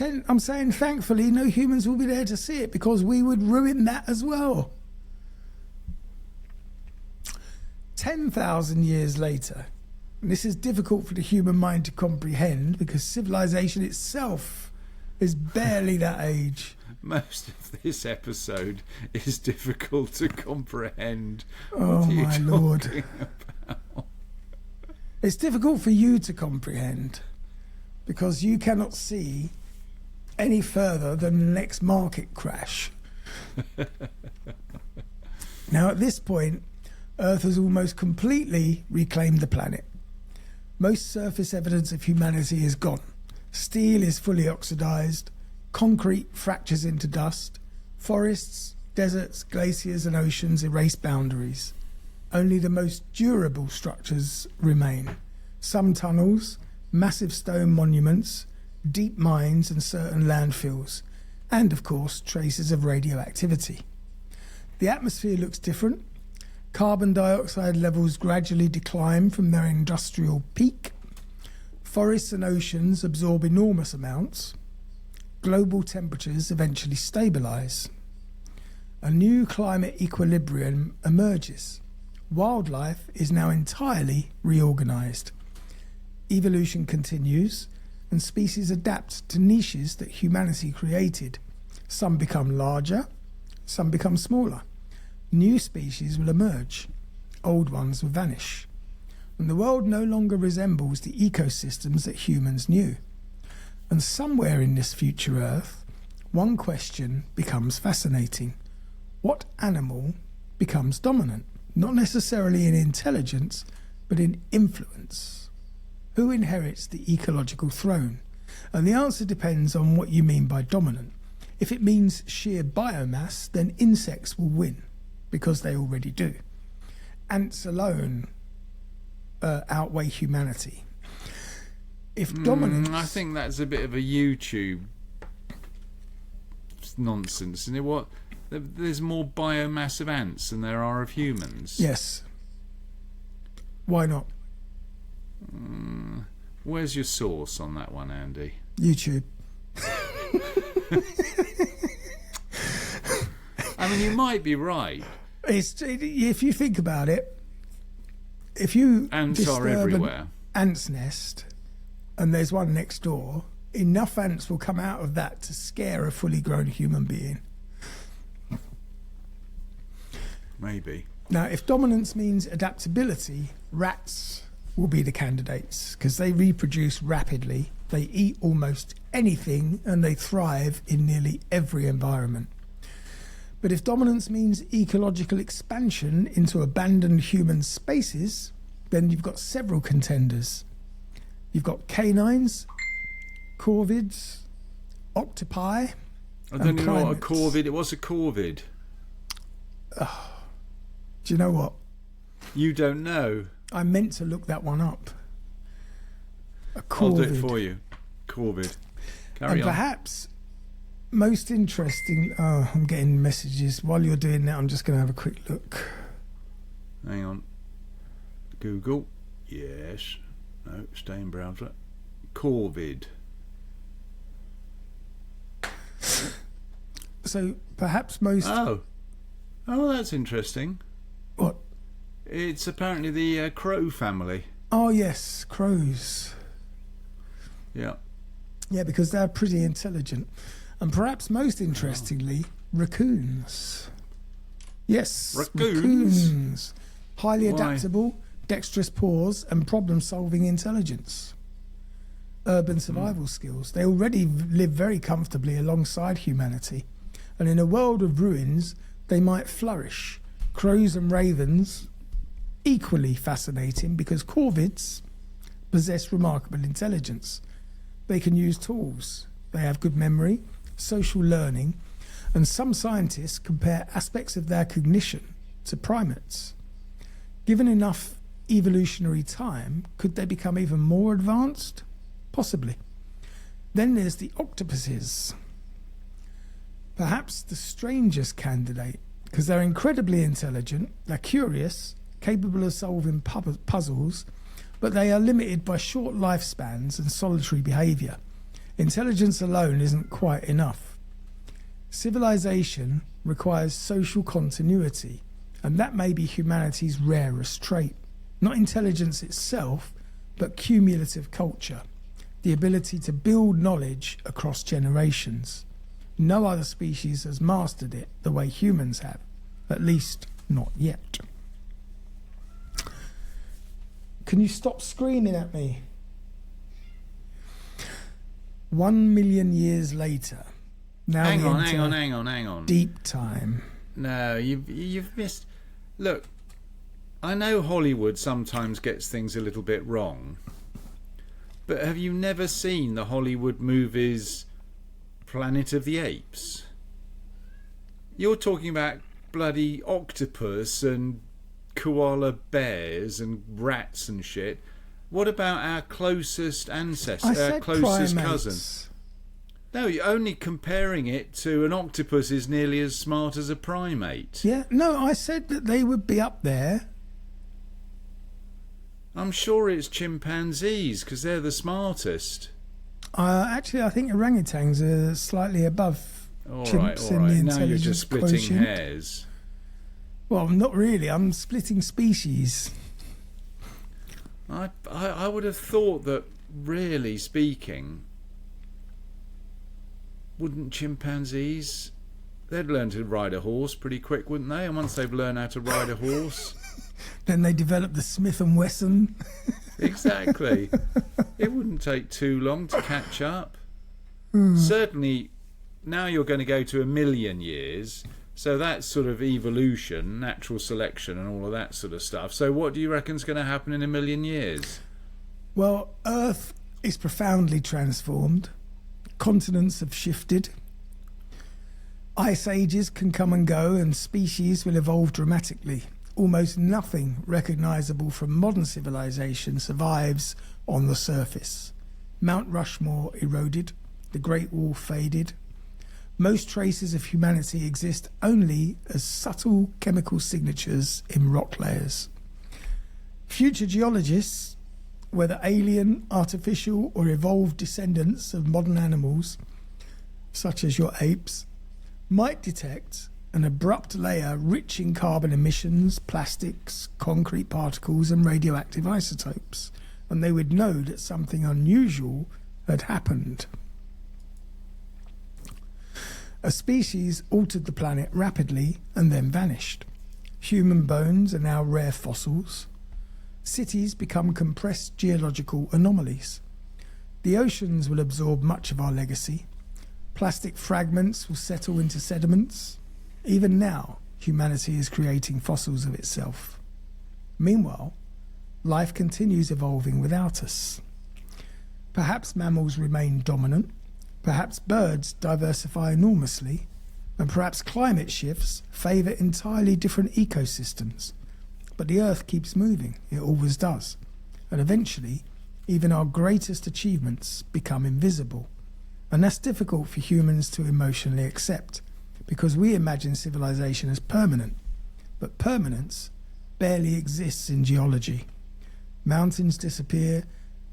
I'm saying thankfully no humans will be there to see it because we would ruin that as well. 10,000 years later, and this is difficult for the human mind to comprehend because civilization itself is barely that age. Most of this episode is difficult to comprehend. Oh what are you my talking lord. about? It's difficult for you to comprehend because you cannot see any further than the next market crash. Now at this point, Earth has almost completely reclaimed the planet. Most surface evidence of humanity is gone. Steel is fully oxidized, concrete fractures into dust, forests, deserts, glaciers and oceans erase boundaries. Only the most durable structures remain. Some tunnels, massive stone monuments, deep mines and certain landfills, and of course traces of radioactivity. The atmosphere looks different. Carbon dioxide levels gradually decline from their industrial peak. Forests and oceans absorb enormous amounts. Global temperatures eventually stabilise. A new climate equilibrium emerges. Wildlife is now entirely reorganised. Evolution continues, and species adapt to niches that humanity created. Some become larger, some become smaller. New species will emerge, old ones will vanish, and the world no longer resembles the ecosystems that humans knew. And somewhere in this future Earth, one question becomes fascinating. What animal becomes dominant? Not necessarily in intelligence, but in influence. Who inherits the ecological throne? And the answer depends on what you mean by dominant. If it means sheer biomass, then insects will win, because they already do. Ants alone outweigh humanity. If dominance... I think that's a bit of a YouTube nonsense. Isn't it? What? There's more biomass of ants than there are of humans. Yes. Why not? Where's your source on that one, Andy? YouTube. I mean, you might be right. If you think about it, if you Ants are disturb everywhere. an ant's nest and there's one next door, enough ants will come out of that to scare a fully grown human being. Maybe. Now, if dominance means adaptability, rats will be the candidates because they reproduce rapidly, they eat almost anything, and they thrive in nearly every environment. But if dominance means ecological expansion into abandoned human spaces, then you've got several contenders. You've got canines, corvids, octopi, I don't and know what a primates. corvid. It was a corvid. Do you know what? You don't know. I meant to look that one up. A I'll do it corvid. for you. Corvid. Carry And on. perhaps most interesting... Oh, I'm getting messages. While you're doing that, I'm just going to have a quick look. Hang on. Google. Yes. No, stay in browser. Corvid. So perhaps most... Oh. Oh, that's interesting. What? It's apparently the crow family. Oh, yes, crows. Yeah. Yeah, because they're pretty intelligent. And perhaps most interestingly, raccoons. Yes, Raccoons? Highly Why? adaptable, dexterous paws, and problem-solving intelligence. Urban survival skills. They already live very comfortably alongside humanity. And in a world of ruins, they might flourish. Crows and ravens, equally fascinating because corvids possess remarkable intelligence. They can use tools. They have good memory, social learning, and some scientists compare aspects of their cognition to primates. Given enough evolutionary time, could they become even more advanced? Possibly. Then there's the octopuses. Perhaps the strangest candidate, because they're incredibly intelligent, they're curious, capable of solving puzzles, but they are limited by short lifespans and solitary behaviour. Intelligence alone isn't quite enough. Civilization requires social continuity, and that may be humanity's rarest trait. Not intelligence itself, but cumulative culture, the ability to build knowledge across generations. No other species has mastered it the way humans have, at least not yet. Can you stop screaming at me? 1 million years later. Now Hang we on, enter hang on. deep time. No, you've missed. Look, I know Hollywood sometimes gets things a little bit wrong, but have you never seen the Hollywood movies Planet of the Apes? You're talking about bloody octopus and koala bears and rats and shit. What about our closest ancestor, I our said closest primates. cousin? No, you're only comparing it to an octopus is nearly as smart as a primate. Yeah, no, I said that they would be up there. I'm sure it's chimpanzees because they're the smartest. Actually, I think orangutans are slightly above All chimps right. in the Now you're intelligence just splitting quotient. hairs. Well, not really. I'm splitting species. I would have thought that, really speaking, wouldn't chimpanzees... They'd learn to ride a horse pretty quick, wouldn't they? And once they've learned how to ride a horse... Then they develop the Smith & Wesson. Exactly. It wouldn't take too long to catch up. Certainly, now you're going to go to 1 million years, so that's sort of evolution, natural selection and all of that sort of stuff. So what do you reckon's going to happen in 1 million years? Well, Earth is profoundly transformed. Continents have shifted. Ice ages can come and go, and species will evolve dramatically. Almost nothing recognisable from modern civilization survives on the surface. Mount Rushmore eroded, the Great Wall faded. Most traces of humanity exist only as subtle chemical signatures in rock layers. Future geologists, whether alien, artificial or evolved descendants of modern animals, such as your apes, might detect an abrupt layer rich in carbon emissions, plastics, concrete particles and radioactive isotopes, and they would know that something unusual had happened. A species altered the planet rapidly and then vanished. Human bones are now rare fossils. Cities become compressed geological anomalies. The oceans will absorb much of our legacy. Plastic fragments will settle into sediments. Even now, humanity is creating fossils of itself. Meanwhile, life continues evolving without us. Perhaps mammals remain dominant, perhaps birds diversify enormously, and perhaps climate shifts favour entirely different ecosystems. But the Earth keeps moving, it always does, and eventually even our greatest achievements become invisible. And that's difficult for humans to emotionally accept, because we imagine civilization as permanent, but permanence barely exists in geology. Mountains disappear,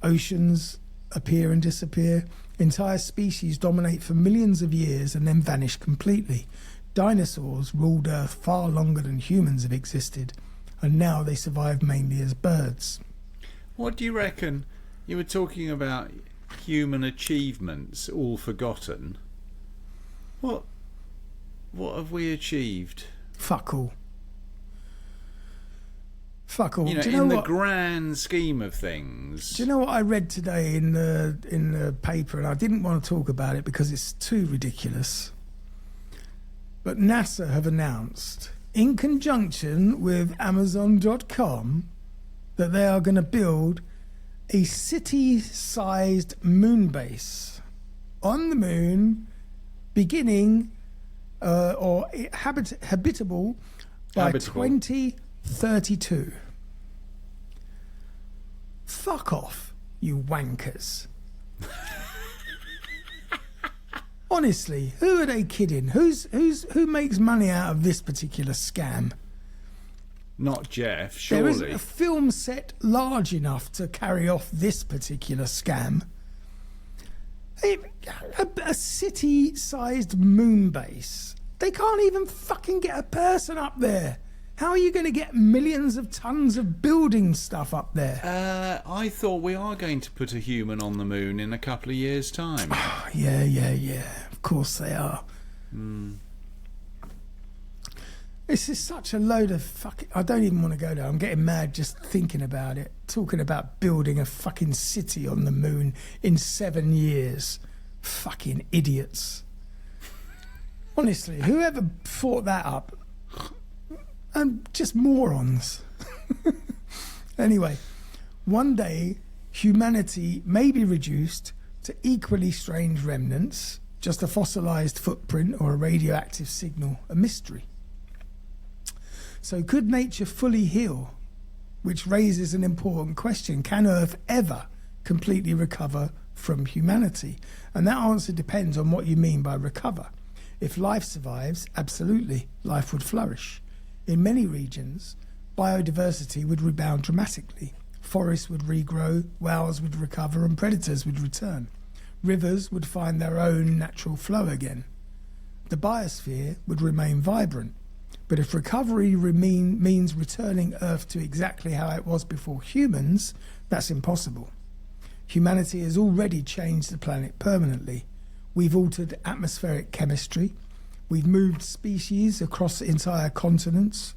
oceans appear and disappear, entire species dominate for millions of years and then vanish completely. Dinosaurs ruled Earth far longer than humans have existed, and now they survive mainly as birds. What do you reckon? You were talking about human achievements all forgotten. What have we achieved? Fuck all. Fuck all. You know, Do you know in the what? grand scheme of things. Do you know what I read today in the paper, and I didn't want to talk about it because it's too ridiculous. But NASA have announced, in conjunction with Amazon.com, that they are going to build a city-sized moon base on the moon, beginning or habitable by 2032. Fuck off, you wankers. Honestly, who are they kidding? Who makes money out of this particular scam? Not Jeff, There surely. isn't a film set large enough to carry off this particular scam. A city-sized moon base. They can't even fucking get a person up there. How are you going to get millions of tons of building stuff up there? I thought we are going to put a human on the moon in a couple of years' time. Yeah. Of course they are. This is such a load of fucking... I don't even want to go there. I'm getting mad just thinking about it. Talking about building a fucking city on the moon in 7 years. Fucking idiots. Honestly, whoever thought that up... And just morons. Anyway, one day humanity may be reduced to equally strange remnants, just a fossilised footprint or a radioactive signal, a mystery. So could nature fully heal? Which raises an important question. Can Earth ever completely recover from humanity? And that answer depends on what you mean by recover. If life survives, absolutely, life would flourish. In many regions, biodiversity would rebound dramatically. Forests would regrow, whales would recover, and predators would return. Rivers would find their own natural flow again. The biosphere would remain vibrant. But if recovery means returning Earth to exactly how it was before humans, that's impossible. Humanity has already changed the planet permanently. We've altered atmospheric chemistry. We've moved species across entire continents.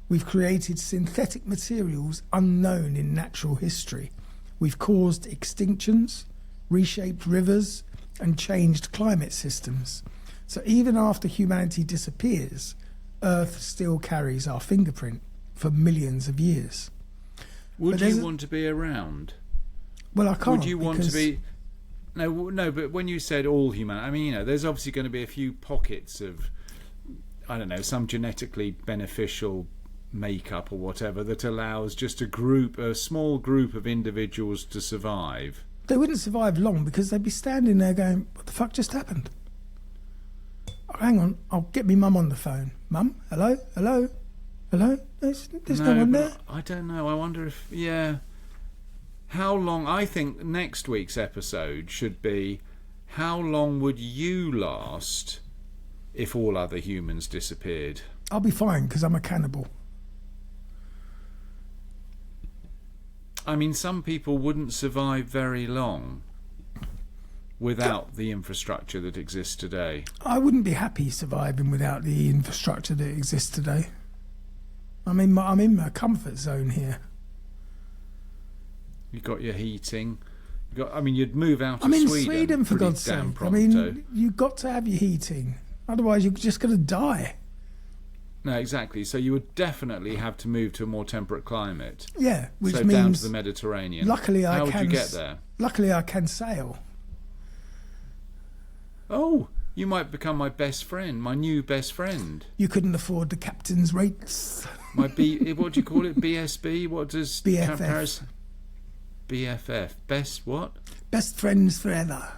We've created synthetic materials unknown in natural history. We've caused extinctions, reshaped rivers, and changed climate systems. So even after humanity disappears, Earth still carries our fingerprint for millions of years. Would you want to be around? Well, I can't. Would you want to be... No, but when you said all human, I mean, you know, there's obviously going to be a few pockets of, I don't know, some genetically beneficial makeup or whatever that allows just a small group of individuals to survive. They wouldn't survive long because they'd be standing there going, what the fuck just happened? Oh, hang on, I'll get me mum on the phone. Mum, hello? There's no one there. I don't know. I wonder if, how long? I think next week's episode should be, how long would you last if all other humans disappeared? I'll be fine because I'm a cannibal. I mean, some people wouldn't survive very long without the infrastructure that exists today. I wouldn't be happy surviving without the infrastructure that exists today. I'm in my comfort zone here. You got your heating. You'd move out of I'm in Sweden. Sweden, for pretty God's damn sake. pronto. I mean, you've got to have your heating. Otherwise, you're just going to die. No, exactly. So you would definitely have to move to a more temperate climate. Yeah, which so means down to the Mediterranean. Luckily, How I would can. you get there? Luckily, I can sail. Oh, you might become my best friend, my new best friend. You couldn't afford the captain's rates. My what do you call it? BSB? What does BFF. BFF. Best what? Best friends forever.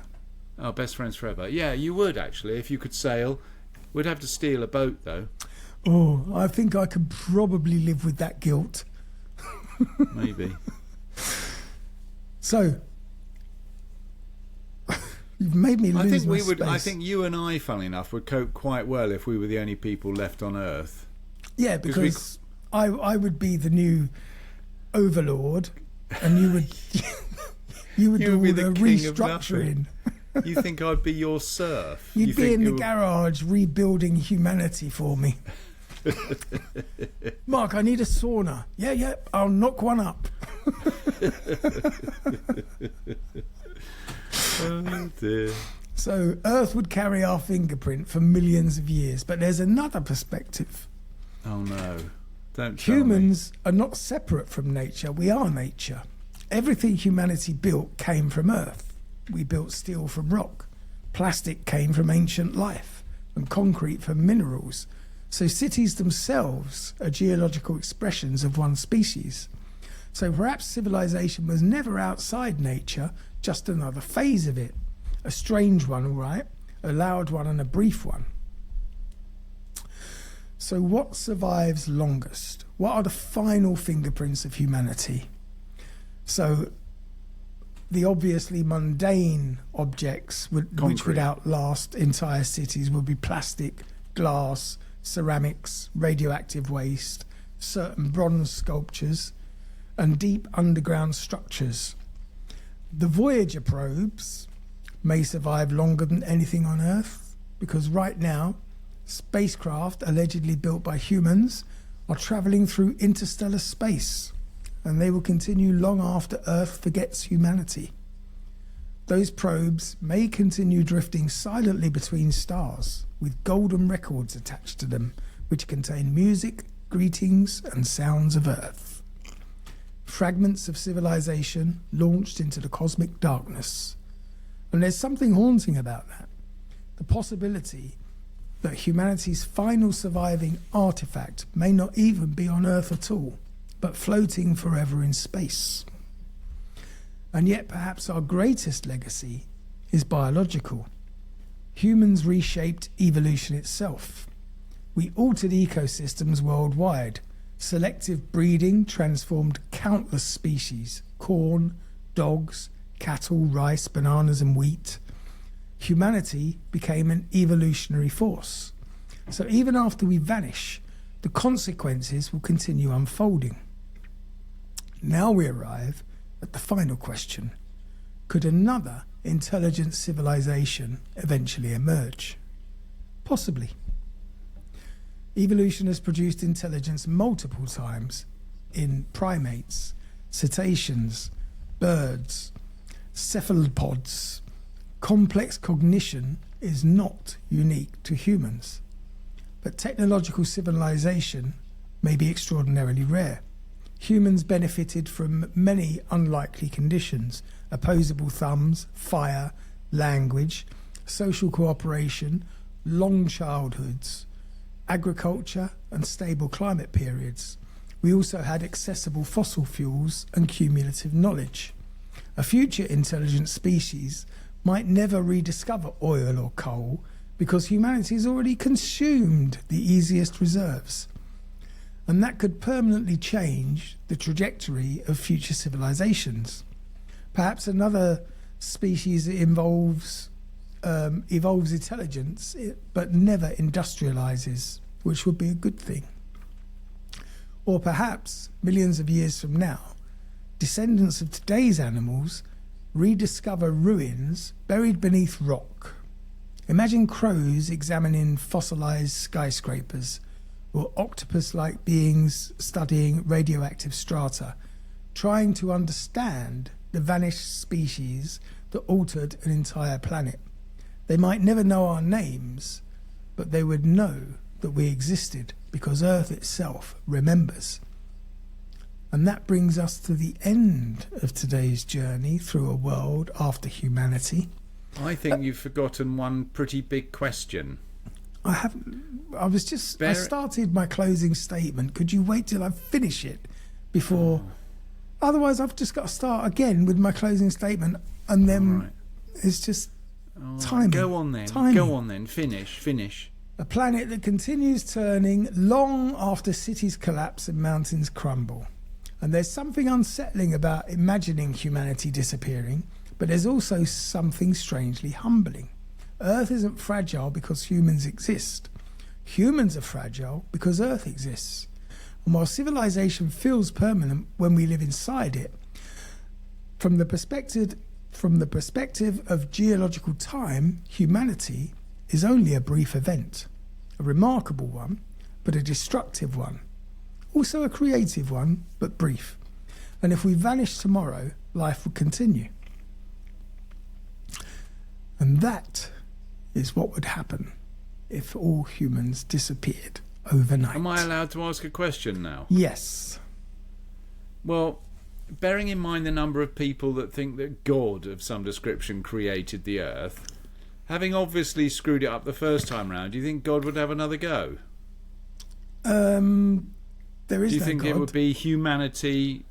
Oh, best friends forever. Yeah, you would actually if you could sail. We'd have to steal a boat though. Oh, I think I could probably live with that guilt. Maybe. So, you've made me lose I think my we would. space. I think you and I, funnily enough, would cope quite well if we were the only people left on Earth. Yeah, because I would be the new overlord, and you would you would You do would all be the the king of restructuring. You think I'd be your serf? You'd You be think in the it would- garage rebuilding humanity for me. Mark, I need a sauna. Yeah, I'll knock one up. Oh dear. So Earth would carry our fingerprint for millions of years, but there's another perspective. Oh no! Don't tell me. Humans are not separate from nature. We are nature. Everything humanity built came from Earth. We built steel from rock. Plastic came from ancient life, and concrete from minerals. So cities themselves are geological expressions of one species. So perhaps civilization was never outside nature, just another phase of it. A strange one, all right, a loud one and a brief one. So what survives longest? What are the final fingerprints of humanity? So the obviously mundane objects which would Concrete. outlast entire cities would be plastic, glass, ceramics, radioactive waste, certain bronze sculptures, and deep underground structures. The Voyager probes may survive longer than anything on Earth because right now, spacecraft allegedly built by humans are travelling through interstellar space, and they will continue long after Earth forgets humanity. Those probes may continue drifting silently between stars with golden records attached to them, which contain music, greetings, and sounds of Earth. Fragments of civilization launched into the cosmic darkness. And there's something haunting about that. The possibility that humanity's final surviving artifact may not even be on Earth at all, but floating forever in space. And yet perhaps our greatest legacy is biological. Humans reshaped evolution itself. We altered ecosystems worldwide. Selective breeding transformed countless species: corn, dogs, cattle, rice, bananas, and wheat. Humanity became an evolutionary force. So even after we vanish, the consequences will continue unfolding. Now we arrive at the final question. Could another intelligent civilization eventually emerge? Possibly. Evolution has produced intelligence multiple times in primates, cetaceans, birds, cephalopods. Complex cognition is not unique to humans, but technological civilization may be extraordinarily rare. Humans benefited from many unlikely conditions: opposable thumbs, fire, language, social cooperation, long childhoods, agriculture, and stable climate periods. We also had accessible fossil fuels and cumulative knowledge. A future intelligent species might never rediscover oil or coal because humanity has already consumed the easiest reserves. And that could permanently change the trajectory of future civilizations. Perhaps another species evolves intelligence but never industrializes, which would be a good thing. Or perhaps millions of years from now, descendants of today's animals rediscover ruins buried beneath rock. Imagine crows examining fossilized skyscrapers, or octopus-like beings studying radioactive strata, trying to understand the vanished species that altered an entire planet. They might never know our names, but they would know that we existed. because Earth itself remembers. And that brings us to the end of today's journey through a world after humanity. I think you've forgotten one pretty big question. I started my closing statement. Could you wait till I finish it before? Otherwise, I've just got to start again with my closing statement, and then it's just timing. Go on then. Timing. Go on then. Finish. A planet that continues turning long after cities collapse and mountains crumble. And there's something unsettling about imagining humanity disappearing, but there's also something strangely humbling. Earth isn't fragile because humans exist. Humans are fragile because Earth exists. And while civilization feels permanent when we live inside it, from the perspective of geological time, humanity is only a brief event. A remarkable one, but a destructive one. Also a creative one, but brief. And if we vanish tomorrow, life will continue. And that is what would happen if all humans disappeared overnight. Am I allowed to ask a question now? Yes. Well, bearing in mind the number of people that think that God of some description created the Earth, having obviously screwed it up the first time round, do you think God would have another go? There is Do you no think God. it would be Humanity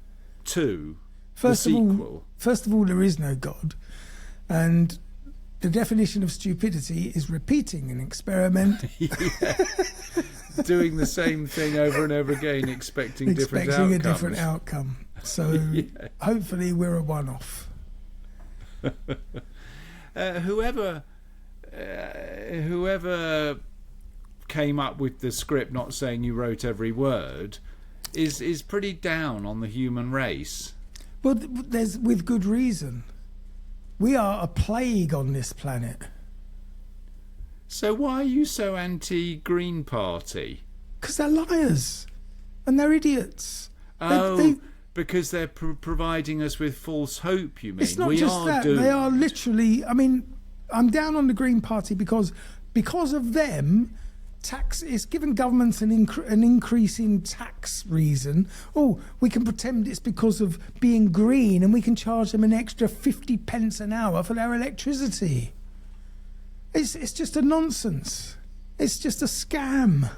2, First the of all- sequel? First of all, there is no God. And the definition of stupidity is repeating an experiment, Doing the same thing over and over again, expecting different expecting outcomes. a different outcome. So hopefully we're a one-off. Whoever came up with the script, not saying you wrote every word, is pretty down on the human race. Well, there's with good reason. We are a plague on this planet. So why are you so anti-Green Party? Because they're liars. And they're idiots. Oh, because they're providing us with false hope, you mean? It's not we just are that. doomed. They are literally... I mean, I'm down on the Green Party because of them... It's given governments an increase in tax reason. Oh, we can pretend it's because of being green and we can charge them an extra 50 pence an hour for their electricity. It's just a nonsense. It's just a scam.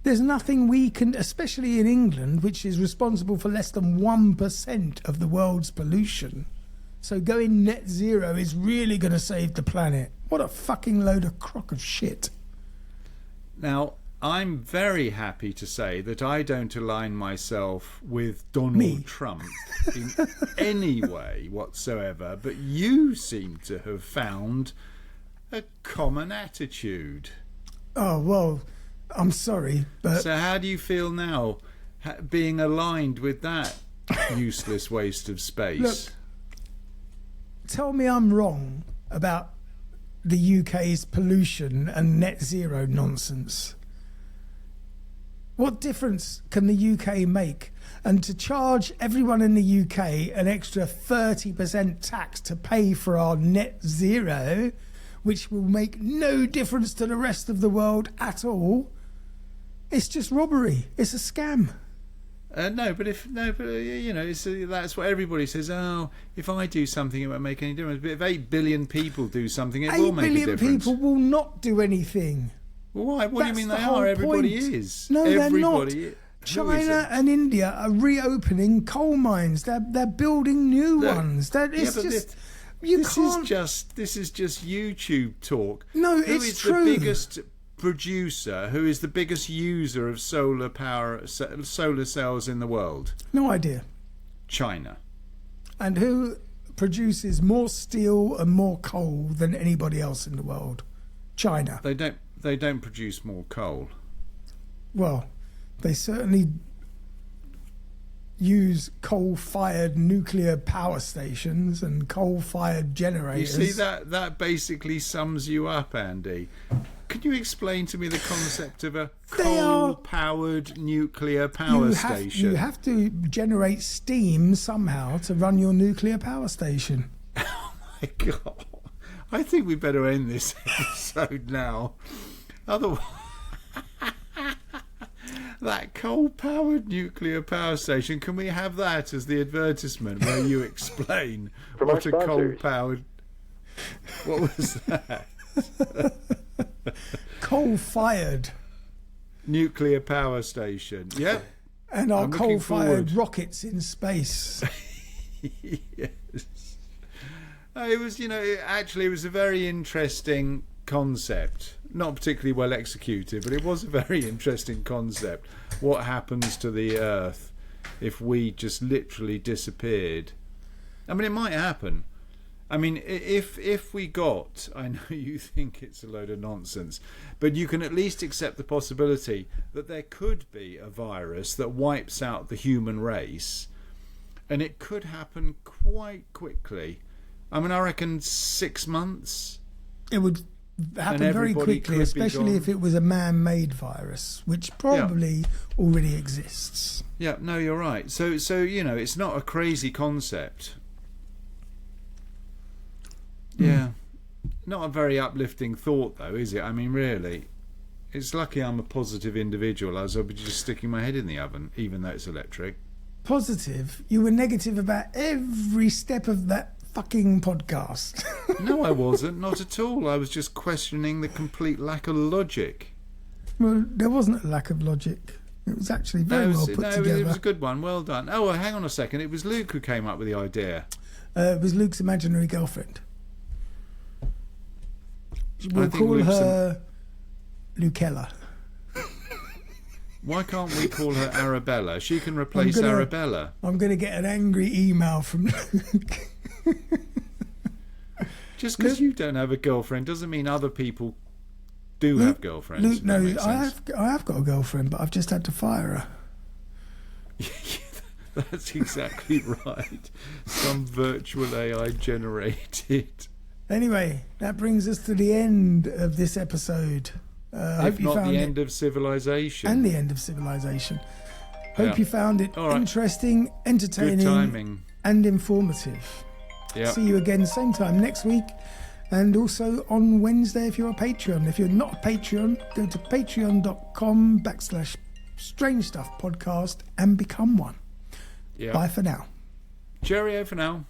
There's nothing we can, especially in England, which is responsible for less than 1% of the world's pollution. So going net zero is really going to save the planet. What a fucking load of crock of shit. Now, I'm very happy to say that I don't align myself with Donald Me. Trump in any way whatsoever, but you seem to have found a common attitude. Oh, well, I'm sorry, but... So how do you feel now, being aligned with that useless waste of space? Look, tell me I'm wrong about the UK's pollution and net zero nonsense. What difference can the UK make? And to charge everyone in the UK an extra 30% tax to pay for our net zero, which will make no difference to the rest of the world at all, it's just robbery. It's a scam. That's what everybody says. Oh, if I do something, it won't make any difference. But if 8 billion people do something, it will make a 8 billion difference. people will not do anything. Well, why? What do you That's mean the they whole are? Everybody point. is. No, Everybody they're not. Who China isn't? and India are reopening coal mines. They're building new Look, ones. This is just YouTube talk. No, Who it's is true. the biggest producer? Who is the biggest user of solar cells in the world? No idea. China. And who produces more steel and more coal than anybody else in the world? China. They don't produce more coal. Well, they certainly use coal-fired nuclear power stations and coal-fired You generators. see, that basically sums you up, Andy. Can you explain to me the concept of a coal-powered nuclear power station? You have to generate steam somehow to run your nuclear power station. Oh my God. I think we better end this episode now. Otherwise... that coal-powered nuclear power station. Can we have that as the advertisement where you explain From our what a sponsors. coal-powered... What was that? Coal-fired. Nuclear power station. Yep. And our I'm looking coal-fired forward. rockets in space. Yes. It was, it was a very interesting concept. Not particularly well executed, but it was a very interesting concept. What happens to the Earth if we just literally disappeared? I mean, it might happen. I mean, if we got... I know you think it's a load of nonsense, but you can at least accept the possibility that there could be a virus that wipes out the human race, and it could happen quite quickly. I mean, I reckon 6 months. It would happen very everybody quickly, could be especially gone. if it was a man-made virus, which probably already exists. Yeah, no, you're right. So it's not a crazy concept. Yeah. Not a very uplifting thought, though, is it? I mean, really. It's lucky I'm a positive individual, as I'll be just sticking my head in the oven, even though it's electric. Positive? You were negative about every step of that fucking podcast. No, I wasn't. Not at all. I was just questioning the complete lack of logic. Well, there wasn't a lack of logic. It was actually very well put together. It was a good one. Well done. Oh, well, hang on a second. It was Luke who came up with the idea. It was Luke's imaginary girlfriend. We'll think call Luke's her Lucella. Why can't we call her Arabella? She can replace Arabella. I'm going to get an angry email from Luke. Just because you don't have a girlfriend doesn't mean other people do have girlfriends. Luke, if that no, makes sense. I have got a girlfriend, but I've just had to fire her. That's exactly right. Some virtual AI generated. Anyway, that brings us to the end of this episode. If not the end of civilization. And the end of civilization. Hope you found it All right. interesting, Good entertaining, timing. and informative. Yeah. See you again same time next week, and also on Wednesday if you're a Patreon. If you're not a Patreon, go to patreon.com/Strange Stuff Podcast and become one. Yeah. Bye for now. Cheerio for now.